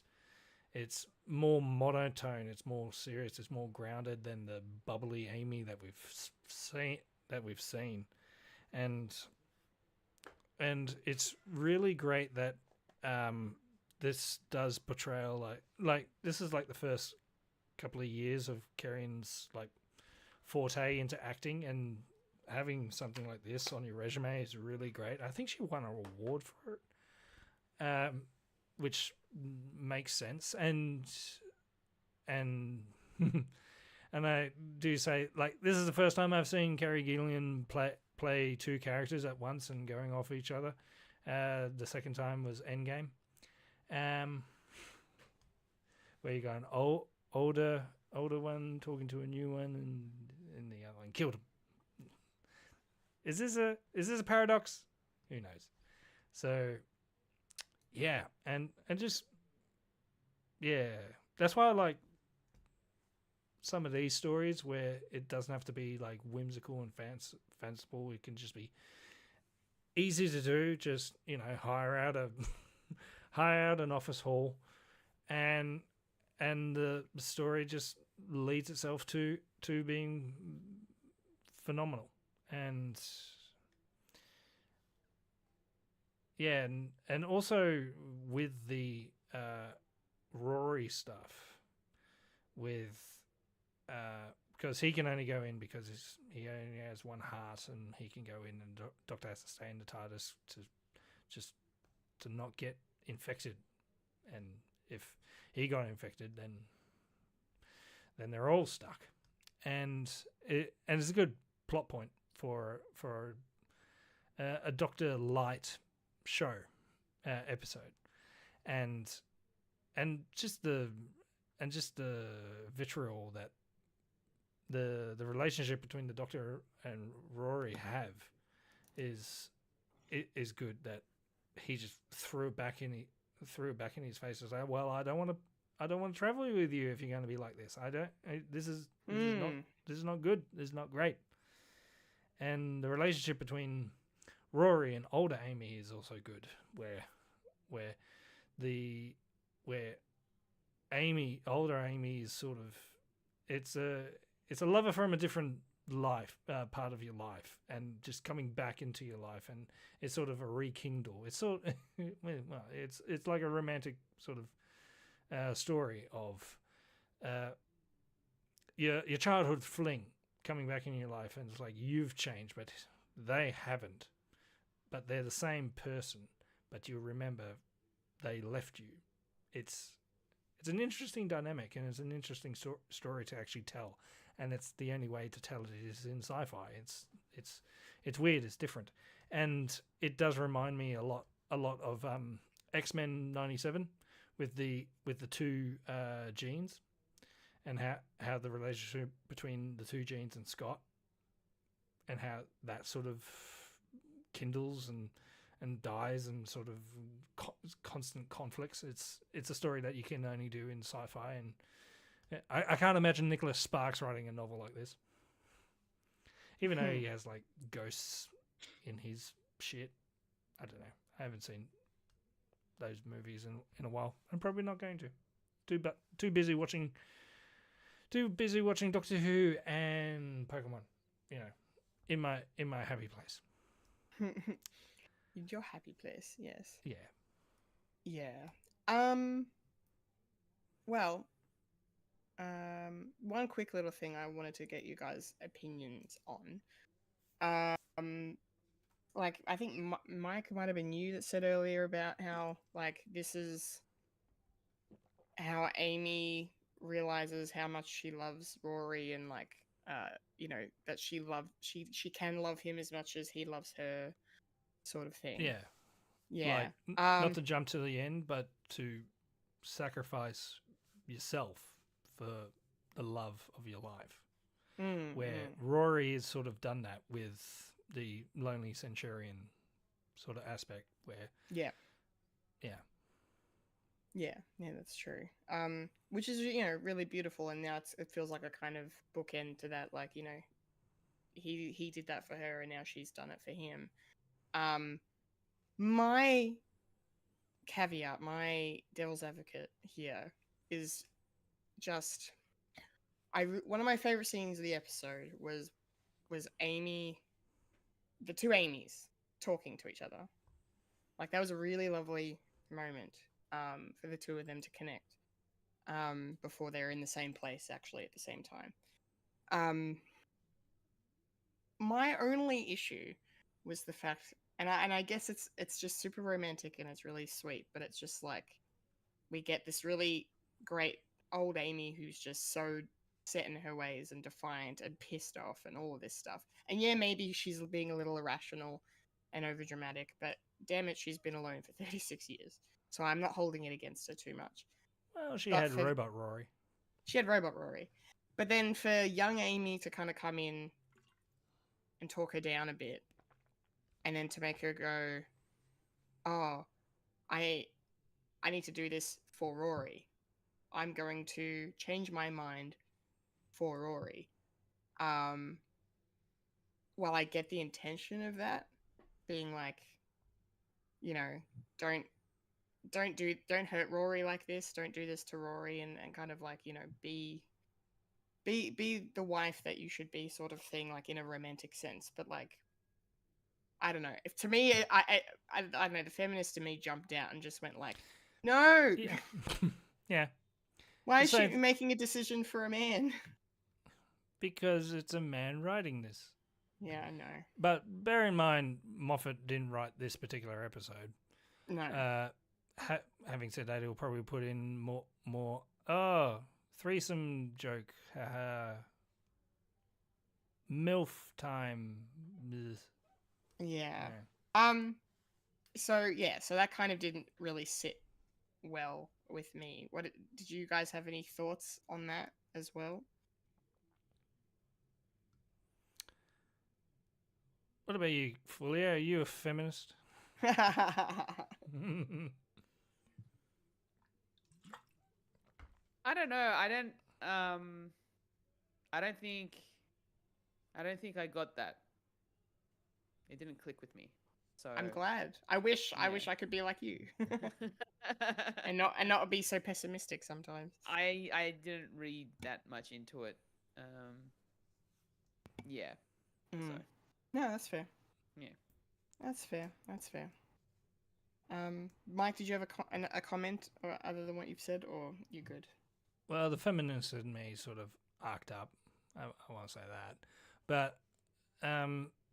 more monotone, it's more serious, it's more grounded than the bubbly Amy that we've seen. And it's really great that this does portrayal like this is like the first couple of years of Karen's like forte into acting, and having something like this on your resume is really great. I think she won an award for it, which makes sense, and and I do say, like, this is the first time I've seen Carrie Gillian play 2 characters at once and going off each other. The second time was Endgame, where you're going older one talking to a new one, and the other one killed him. Is this a paradox? Who knows? So yeah, and just yeah, that's why I like some of these stories where it doesn't have to be like whimsical and fanciful. It can just be easy to do. Just, hire out an office hall, and the story just leads itself to being phenomenal. And yeah, and also with the Rory stuff, with because he can only go in because he only has one heart, and he can go in, and Doctor has to stay in the TARDIS to not get infected. And if he got infected, then they're all stuck. And it's a good plot point for a Doctor Light show episode, and just the vitriol the relationship between the Doctor and Rory have is good. That he just threw it back in his face and said, "Well, I don't want to travel with you if you're going to be like this. This is not good. This is not great." And the relationship between Rory and older Amy is also good, where older Amy is sort of it's a lover from a different life, part of your life, and just coming back into your life, and it's sort of a rekindle. It's sort well, it's like a romantic sort of story of your childhood fling coming back in your life, and it's like you've changed, but they haven't. But they're the same person, but you remember they left you. It's an interesting dynamic, and it's an interesting story to actually tell, and it's the only way to tell it is in sci-fi. It's weird, it's different, and it does remind me a lot of X-Men '97 with the two genes, and how the relationship between the two genes and Scott, and how that sort of kindles and dies, and sort of constant conflicts. It's a story that you can only do in sci-fi, and I can't imagine Nicholas Sparks writing a novel like this, even though he has like ghosts in his shit. I don't know. I haven't seen those movies in a while. I'm probably not going to. Too busy watching Doctor Who and Pokemon. You know, in my happy place. Your happy place, yes. Yeah. Yeah. Well, one quick little thing I wanted to get you guys' opinions on. Like, I think Mike might have been you that said earlier about how, like, this is how Amy realizes how much she loves Rory, and like, you know, that she can love him as much as he loves her, sort of thing. Yeah. Like, not to jump to the end, but to sacrifice yourself for the love of your life. Rory has sort of done that with the Lonely Centurion sort of aspect, where that's true. Which is, you know, really beautiful, and now it feels like a kind of bookend to that, like, you know, he did that for her, and now she's done it for him. My caveat, my devil's advocate here is just, one of my favorite scenes of the episode was Amy, the two Amys talking to each other. Like, that was a really lovely moment for the two of them to connect before they're in the same place, actually, at the same time. My only issue was the fact, and I guess it's just super romantic and it's really sweet, but it's just like, we get this really great old Amy who's just so set in her ways and defiant and pissed off and all of this stuff. And yeah, maybe she's being a little irrational and overdramatic, but damn it, she's been alone for 36 years. So I'm not holding it against her too much. Well, she had Robot Rory. She had Robot Rory. But then for young Amy to kind of come in and talk her down a bit, and then to make her go, oh, I need to do this for Rory. I'm going to change my mind for Rory. While I get the intention of that, being like, you know, don't hurt Rory like this. Don't do this to Rory, and kind of like, you know, be the wife that you should be, sort of thing, like in a romantic sense. But like, I don't know. If to me, I don't know. The feminist in me jumped out and just went like, no. Yeah. Why is she making a decision for a man? Because it's a man writing this. Yeah, I know. But bear in mind, Moffat didn't write this particular episode. No. Having said that, he'll probably put in more. Threesome joke. MILF time. Yeah. So that kind of didn't really sit well with me. Did you guys have any thoughts on that as well? What about you, Fulya? Are you a feminist? I don't know. I don't think I got that. It didn't click with me. So I'm glad. I wish I could be like you. and not be so pessimistic sometimes. I didn't read that much into it. Yeah. So No, that's fair. yeah. That's fair. That's fair. Mike, did you have a comment or other than what you've said, or you good? Well, the feminist in me sort of arced up. I won't say that, but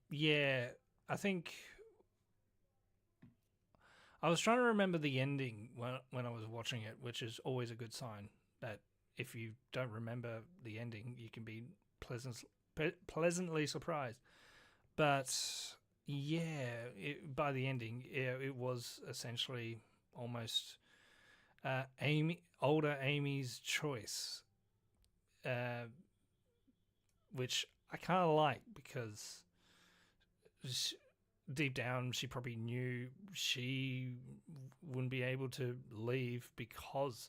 yeah, I think I was trying to remember the ending when I was watching it, which is always a good sign that if you don't remember the ending, you can be pleasantly surprised. But yeah, by the ending, it was essentially almost older Amy's choice, which I kind of like because deep down she probably knew she wouldn't be able to leave because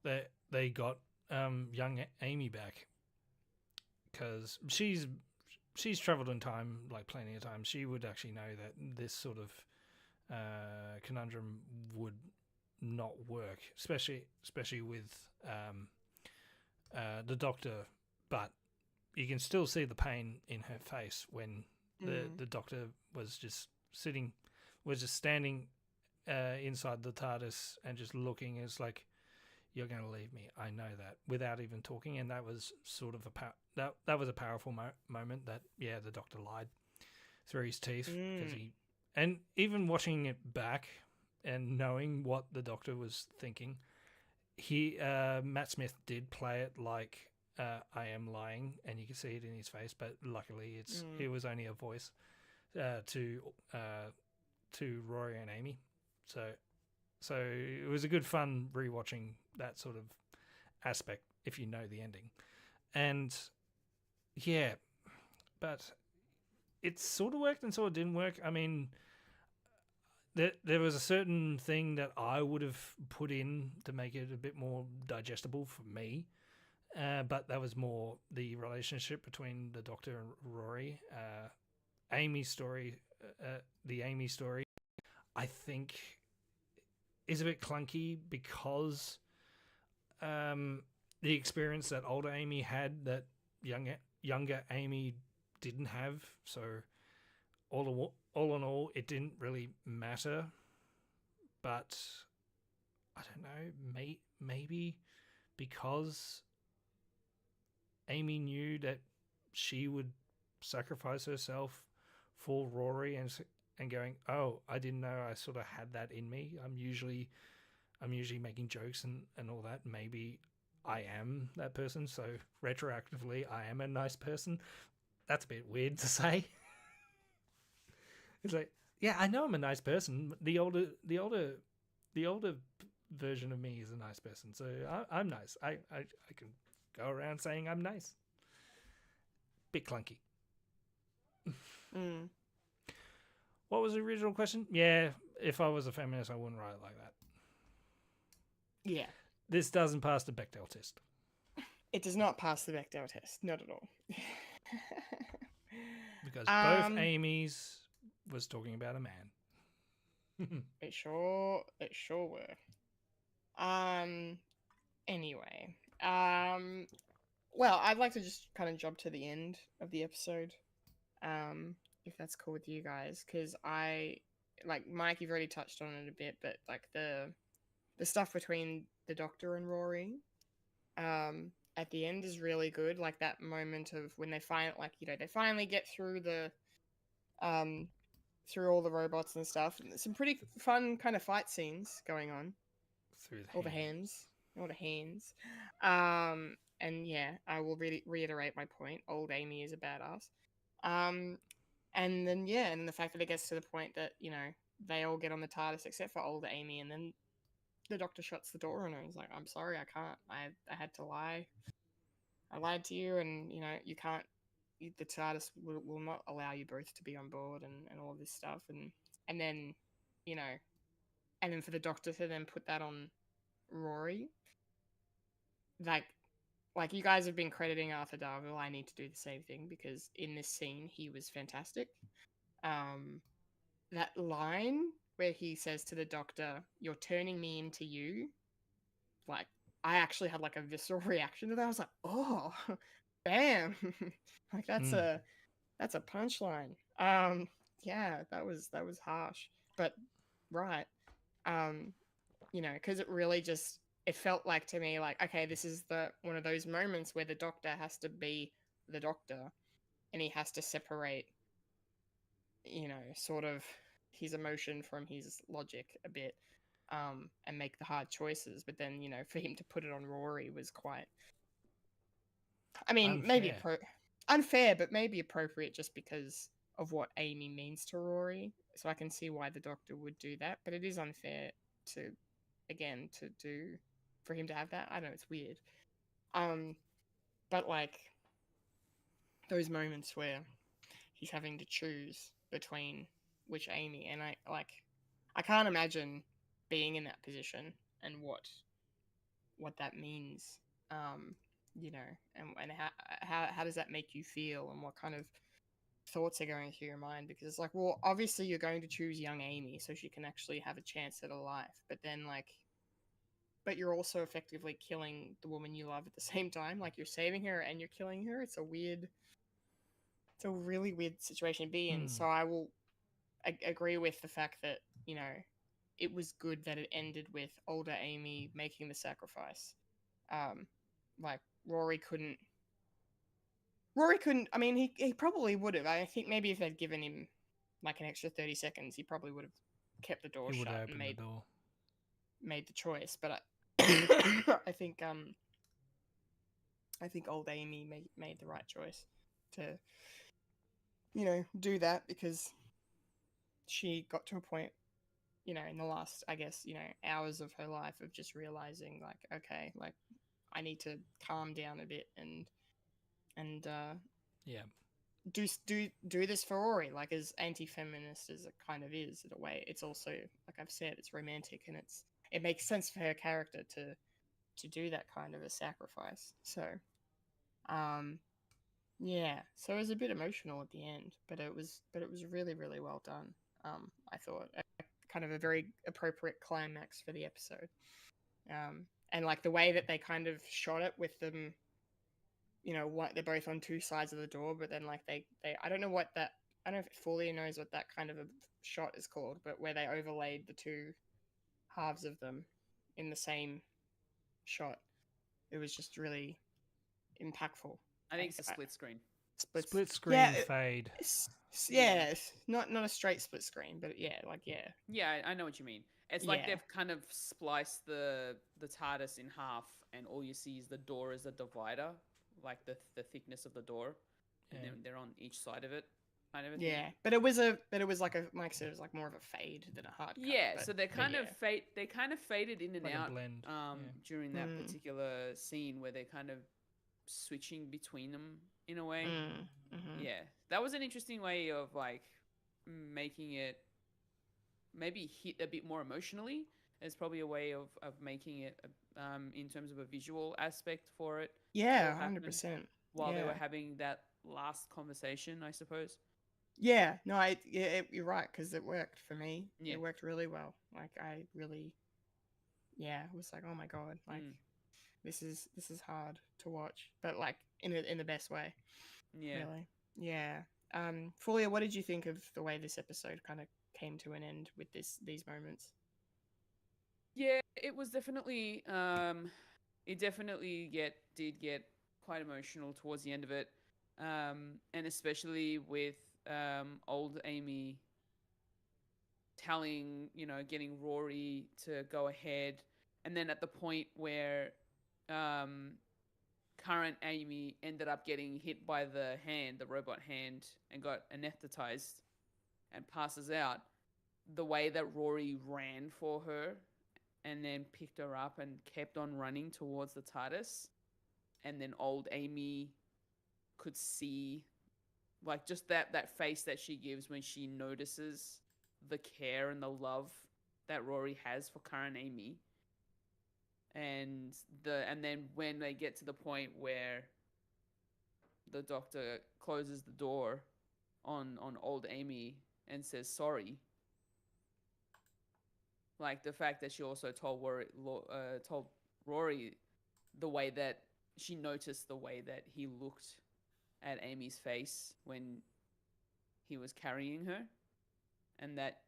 they got young Amy back, because she's traveled in time like plenty of times. She would actually know that this sort of conundrum would not work, especially with the Doctor. But you can still see the pain in her face when the Doctor was just standing inside the TARDIS and just looking. It's like, you're going to leave me, I know that, without even talking. And that was sort of that was a powerful moment that, yeah, the Doctor lied through his teeth. And even watching it back and knowing what the Doctor was thinking, Matt Smith did play it like, I am lying, and you can see it in his face, but luckily it was only a voice to Rory and Amy. So it was a good fun rewatching that sort of aspect if you know the ending. And yeah, but it sort of worked and sort of didn't work. I mean, there was a certain thing that I would have put in to make it a bit more digestible for me, but that was more the relationship between the Doctor and Rory. Amy's story, the Amy story, I think is a bit clunky because the experience that older Amy had that younger Amy didn't have. So all in all, it didn't really matter. But I don't know, maybe because Amy knew that she would sacrifice herself for Rory and going, oh, I didn't know I sort of had that in me. I'm usually making jokes and all that. Maybe I am that person, so retroactively I am a nice person. That's a bit weird to say. It's like, yeah, I know I'm a nice person. The older version of me is a nice person, so I'm nice. I can go around saying I'm nice. Bit clunky. What was the original question? Yeah, if I was a feminist, I wouldn't write it like that. Yeah. This doesn't pass the Bechdel test. It does not pass the Bechdel test. Not at all. Because both Amy's was talking about a man. It sure were. Anyway. Well, I'd like to just kind of jump to the end of the episode. If that's cool with you guys, because like Mike, you've already touched on it a bit, but like the stuff between the Doctor and Rory at the end is really good. Like that moment of when they finally get through through all the robots and stuff, and some pretty fun kind of fight scenes going on through all the hands. And yeah, I will reiterate my point. Old Amy is a badass. And then the fact that it gets to the point that, you know, they all get on the TARDIS except for older Amy, and then the Doctor shuts the door on her and is like, I'm sorry, I can't. I had to lie. I lied to you, and, you know, you can't the TARDIS will not allow you both to be on board and all this stuff, and then, you know, and then for the Doctor to then put that on Rory, like you guys have been crediting Arthur Darvill, I need to do the same thing because in this scene he was fantastic. That line where he says to the Doctor, "You're turning me into you," like I actually had like a visceral reaction to that. I was like, "Oh, bam!" Like that's a punchline. Yeah, that was harsh, but right. You know, because it really just it felt like to me like, okay, this is the one of those moments where the Doctor has to be the Doctor, and he has to separate, you know, sort of his emotion from his logic a bit, and make the hard choices. But then, you know, for him to put it on Rory was quite, I mean, maybe Unfair. Unfair, but maybe appropriate just because of what Amy means to Rory. So I can see why the Doctor would do that, but it is unfair to, again, to do for him to have that. I don't know, it's weird. But like those moments where he's having to choose between which Amy, and I can't imagine being in that position and what that means. You know, and how does that make you feel, and what kind of thoughts are going through your mind? Because it's like, well, obviously you're going to choose young Amy so she can actually have a chance at a life, but then like, but you're also effectively killing the woman you love at the same time. Like you're saving her and you're killing her. It's a really weird situation to be in. So I will agree with the fact that, you know, it was good that it ended with older Amy making the sacrifice. Like Rory couldn't. I mean, he probably would have. I think maybe if they'd given him like an extra 30 seconds, he probably would have kept the door He would shut open and the door. made the choice. But I think old Amy made the right choice to, you know, do that, because she got to a point, you know, in the last, I guess, you know, hours of her life of just realizing like, okay, like I need to calm down a bit and Yeah. do this for Rory, like as anti-feminist as it kind of is in a way. It's also, like I've said, it's romantic, and it makes sense for her character to do that kind of a sacrifice. So yeah, so it was a bit emotional at the end, but it was really, really well done. I thought kind of a very appropriate climax for the episode. And like the way that they kind of shot it with them, you know, what they're both on two sides of the door, but then like they I don't know what that, I don't know if Fulya knows what that kind of a shot is called, but where they overlaid the two halves of them in the same shot. It was just really impactful. I think it's a split screen. Split screen yeah, fade. Yeah, not a straight split screen, but yeah, like yeah. Yeah, I know what you mean. It's like Yeah. they've kind of spliced the TARDIS in half, and all you see is the door as a divider, like the thickness of the door, and then they're on each side of it, kind of a thing. Yeah, but it was like Mike said, it was like more of a fade than a hard cut. Yeah, but, so they kind of faded in and Like a out blend, during that particular scene where they're kind of switching between them in a way. Yeah, that was an interesting way of like making it maybe hit a bit more emotionally. It's probably a way of making it in terms of a visual aspect for it. Yeah, 100%. While they were having that last conversation, I suppose. Yeah, no, you're right, because it worked for me. Yeah. It worked really well. Like I really, it was like, oh my god, like this is hard to watch, but like in the best way. Yeah. Really. Yeah. Fulya, what did you think of the way this episode kind of came to an end with these moments? Yeah, it was definitely it definitely did get quite emotional towards the end of it. And especially with old Amy getting Rory to go ahead, and then at the point where current Amy ended up getting hit by the robot hand, and got anesthetized and passes out, the way that Rory ran for her and then picked her up and kept on running towards the TARDIS, and then old Amy could see like just that face that she gives when she notices the care and the love that Rory has for Karen Amy. And then when they get to the point where the doctor closes the door on old Amy and says sorry, like the fact that she also told Rory the way that she noticed the way that he looked at Amy's face when he was carrying her, and that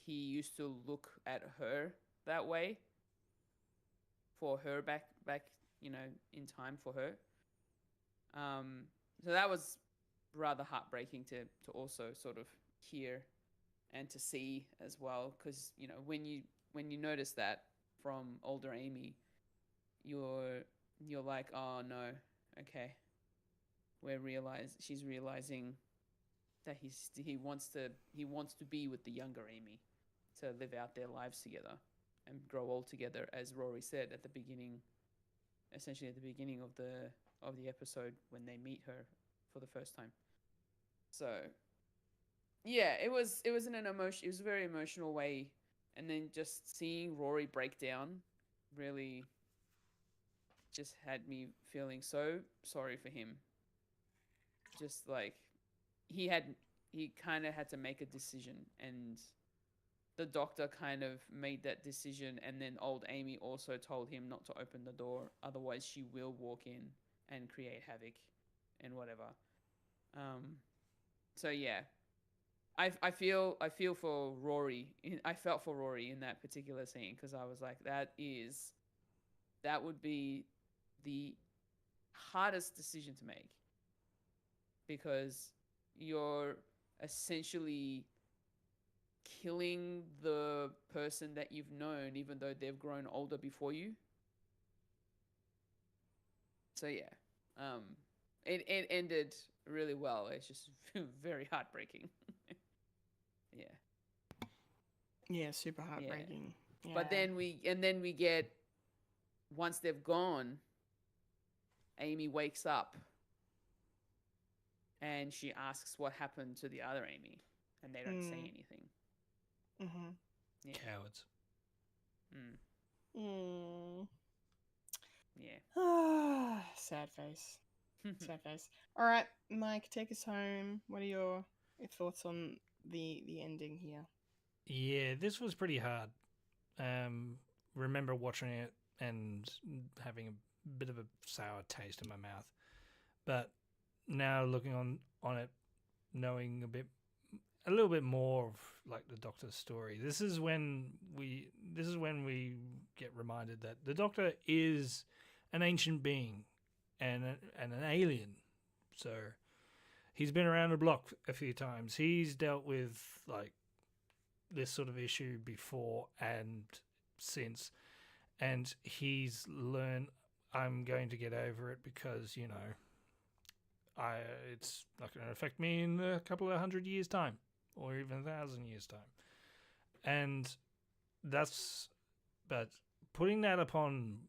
he used to look at her that way for her back in time for her. So that was rather heartbreaking to also sort of hear and to see as well, because when you notice that from older Amy, you're like, oh no, okay, she's realizing that he wants to be with the younger Amy, to live out their lives together and grow old together, as Rory said at the beginning, essentially at the beginning of the episode when they meet her for the first time. So yeah, it was a very emotional way, and then just seeing Rory break down really just had me feeling so sorry for him. Just like he kind of had to make a decision, and the doctor kind of made that decision, and then old Amy also told him not to open the door, otherwise she will walk in and create havoc and whatever. So yeah, I feel for Rory. I felt for Rory in that particular scene, because I was like, that would be the hardest decision to make, because you're essentially killing the person that you've known, even though they've grown older before you. So yeah, it ended really well. It's just very heartbreaking. Yeah. Yeah, super heartbreaking. Yeah. But then we get, once they've gone, Amy wakes up and she asks what happened to the other Amy, and they don't say anything. Mm-hmm. Yeah. Cowards. Yeah. Sad face. Sad face. All right, Mike, take us home. What are your thoughts on the ending here? Yeah, this was pretty hard. Remember watching it and having a bit of a sour taste in my mouth. But now looking on it, knowing a little bit more of like the Doctor's story, this is when we get reminded that the Doctor is an ancient being and an alien. So he's been around the block a few times. He's dealt with like this sort of issue before and since, and he's learned, I'm going to get over it because it's not going to affect me in a couple of 100 years time or even 1,000 years time. And but putting that upon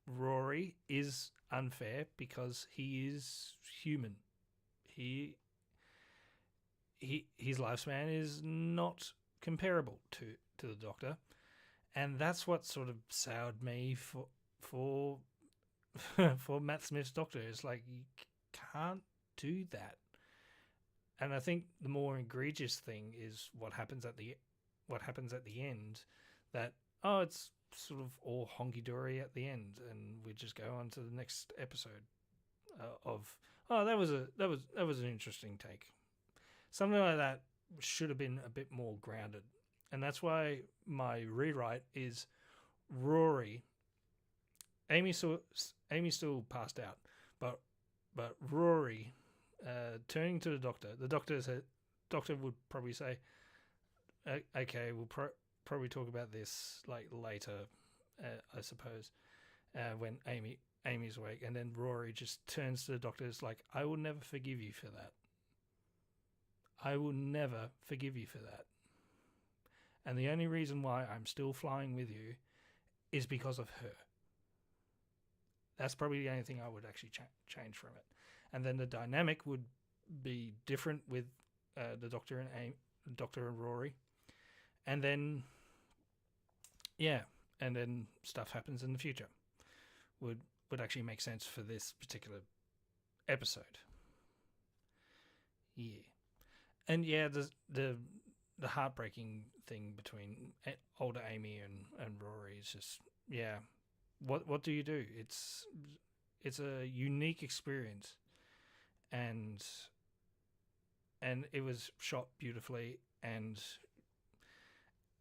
Rory is unfair because he is human. His lifespan is not comparable to the Doctor, and that's what sort of soured me for Matt Smith's Doctor. It's like, you can't do that. And I think the more egregious thing is what happens at the end. That it's sort of all honky dory at the end, and we just go on to the next episode that was an interesting take. Something like that should have been a bit more grounded, and that's why my rewrite is Rory. Amy still passed out, but Rory turning to the Doctor. The Doctor would probably say, "Okay, we'll probably talk about this like later, I suppose, when Amy's awake." And then Rory just turns to the Doctor, is like, "I will never forgive you for that. I will never forgive you for that. And the only reason why I'm still flying with you is because of her." That's probably the only thing I would actually change from it. And then the dynamic would be different with the Doctor and Rory, and then and then stuff happens in the future. Would actually make sense for this particular episode. Yeah, and the heartbreaking thing between older Amy and Rory is just What do you do? It's a unique experience, and it was shot beautifully, and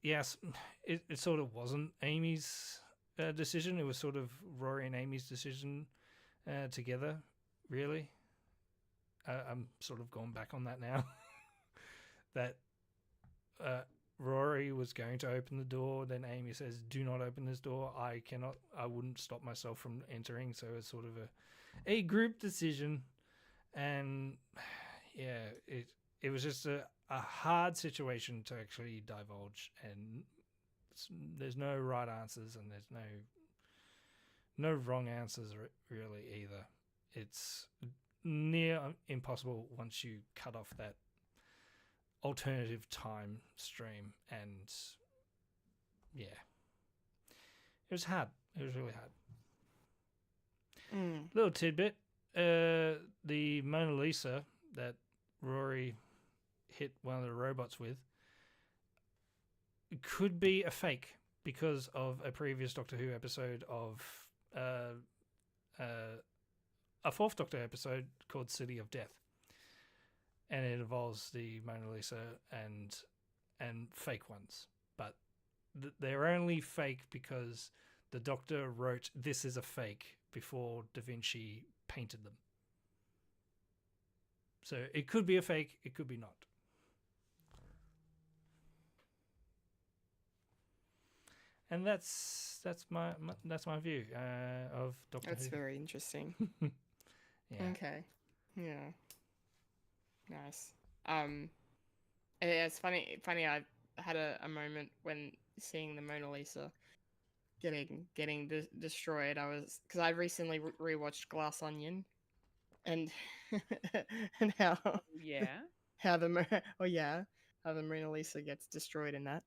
yes, it sort of wasn't Amy's decision. It was sort of Rory and Amy's decision together, really. I'm sort of going back on that now. That Rory was going to open the door, then Amy says, "Do not open this door. I wouldn't stop myself from entering." So it's sort of a group decision, and it was just a hard situation to actually divulge, and there's no right answers, and there's no wrong answers really either. It's near impossible once you cut off that alternative time stream, and it was hard. It was really hard. Little tidbit: the Mona Lisa that Rory hit one of the robots with could be a fake because of a previous Doctor Who episode of a fourth Doctor episode called City of Death. And it involves the Mona Lisa and fake ones. But they're only fake because the Doctor wrote, "This is a fake," before Da Vinci painted them. So it could be a fake, it could be not. And that's my view of Doctor Who. That's very interesting. Yeah. Okay. Yeah. Nice. It's funny. I had a moment when seeing the Mona Lisa getting destroyed. Because I recently rewatched Glass Onion, and and how how the Mona Lisa gets destroyed in that.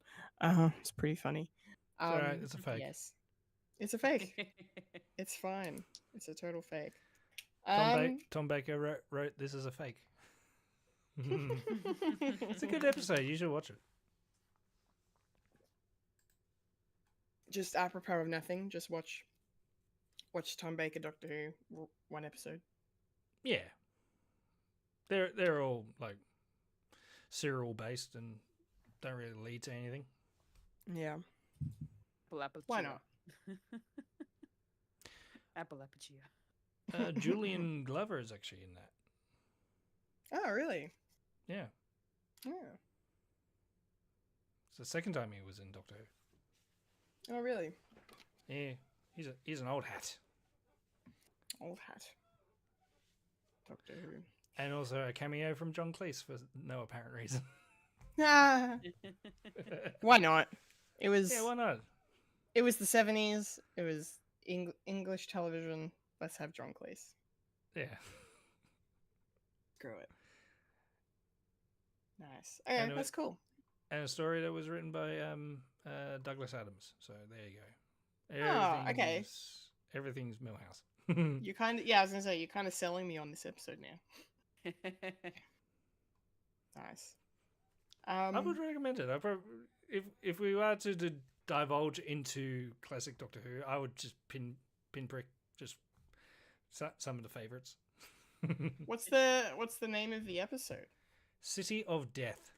It's pretty funny. It's alright, it's a fake. Yes, it's a fake. It's fine. It's a total fake. Tom Baker wrote "This is a fake." It's a good episode. You should watch it. Just apropos of nothing, just watch Tom Baker Doctor Who one episode. Yeah, they're all like serial based and don't really lead to anything. Yeah. Why not? Apalapachia. Julian Glover is actually in that. Oh, really? Yeah. Yeah. It's the second time he was in Doctor Who. Oh, really? Yeah, he's an old hat. Old hat. Doctor Who. And also a cameo from John Cleese for no apparent reason. Ah. Why not? It was. Yeah, why not? It was the 70s. It was English television. Let's have John Cleese. Yeah. Screw it. Nice. Okay, that's cool. And a story that was written by Douglas Adams. So there you go. Oh, okay. Everything's Millhouse. You kind of, I was gonna say, you're kind of selling me on this episode now. Nice. I would recommend it. If we were to divulge into classic Doctor Who, I would just pinprick just some of the favorites. What's the name of the episode? City of Death.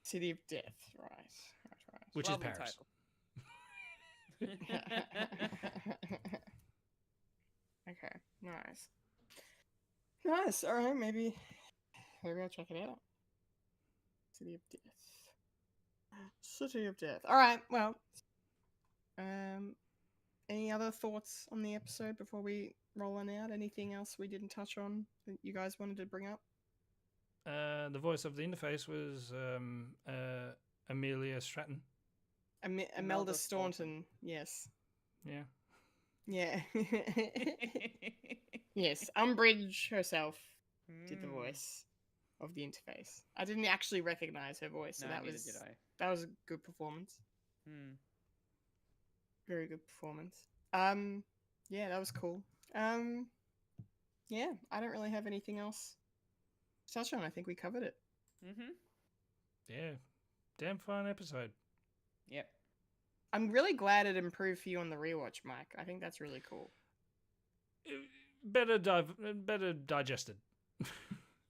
City of Death, right. Which Lovely is Paris. Okay, nice. All right, maybe I'll check it out. City of Death. All right. Well, any other thoughts on the episode before we roll on out? Anything else we didn't touch on that you guys wanted to bring up? The voice of the interface was Amelia Stratton. Imelda Staunton. Yes. Yeah. Yeah. Yes, Umbridge herself did the voice. of the interface. I didn't actually recognize her voice, so No, that neither was did I. that was a good performance. Hmm. Very good performance. Yeah, that was cool. Yeah, I don't really have anything else to touch on. I think we covered it. Mm-hmm. Yeah, damn fun episode. Yep. I'm really glad it improved for you on the rewatch, Mike. I think that's really cool. Better digested.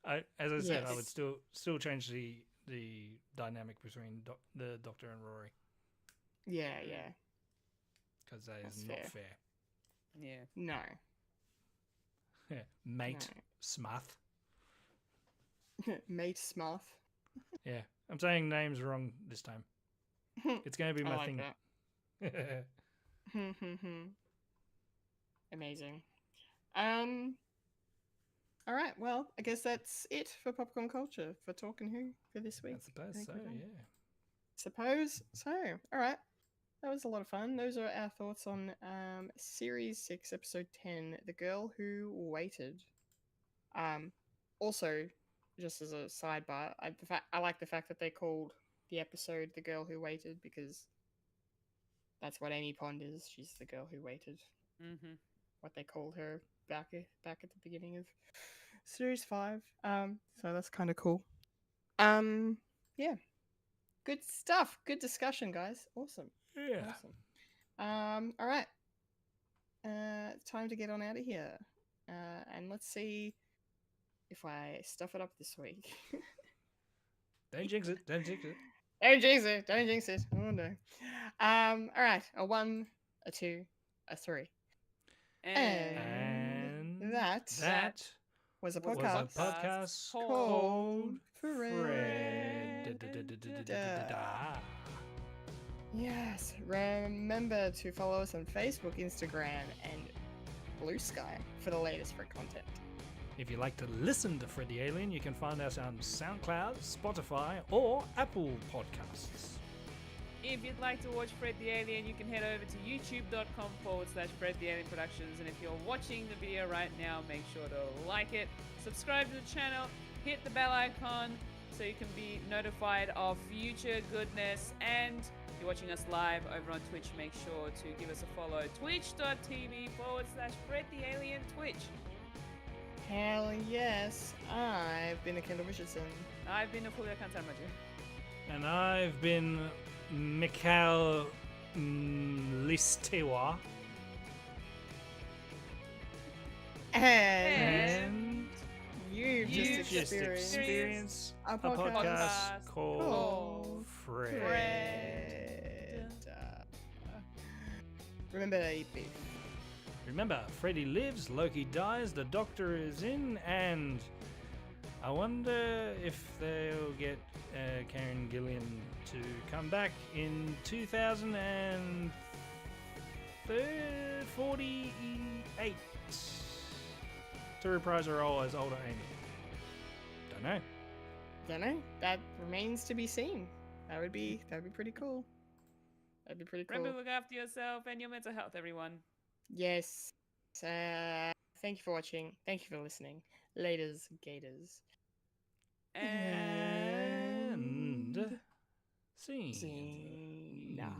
As I said, I would Yes. still change the dynamic between the Doctor and Rory, Yeah, yeah. because that That's is not fair. fair. Yeah. No. Yeah, mate Smuth. Mate Smuth. Yeah, I'm saying names wrong this time. It's going to be I my like thing. that. Amazing. All right. Well, I guess that's it for popcorn culture for Talking Who for this week. I suppose think so. we're done. Yeah. Suppose so. All right. That was a lot of fun. Those are our thoughts on Series 6, Episode 10, The Girl Who Waited. Also, just as a sidebar, I like the fact that they called the episode The Girl Who Waited, because that's what Amy Pond is. She's the girl who waited. Mm-hmm. What they called her back at the beginning of Series 5. So that's kind of cool. Yeah. Good stuff. Good discussion, guys. Awesome. Yeah. Awesome. All right. Time to get on out of here. And let's see if I stuff it up this week. Don't jinx it. Don't jinx it. Don't jinx it. Don't jinx it. Oh no. All right. A 1, a 2, a 3. And that was a podcast called Fred. Yes. Remember to follow us on Facebook, Instagram, and Blue Sky for the latest Fred content. If you like to listen to Fred the Alien, you can find us on SoundCloud, Spotify, or Apple Podcasts. if you'd like to watch Fred the Alien, you can head over to youtube.com/Fred the Alien Productions. And if you're watching the video right now, make sure to like it, subscribe to the channel, hit the bell icon so you can be notified of future goodness. And if you're watching us live over on Twitch, make sure to give us a follow. Twitch.tv/Fred the Alien Twitch. Hell yes. I've been a Kendall Richardson. I've been a Fulya and Michael. And I've been Michael Listewa. And you've just experienced a podcast called Fred. Remember to eat beef. Remember, Freddy lives, Loki dies, the Doctor is in, and I wonder if they'll get Karen Gillian to come back in 2048 to reprise her role as older Amy. Don't know. Don't know. That remains to be seen. That would be pretty cool. That'd be pretty cool. Remember, look after yourself and your mental health, everyone. Yes. Thank you for watching. Thank you for listening. Laters, Gators. And scene. Scene. Yeah.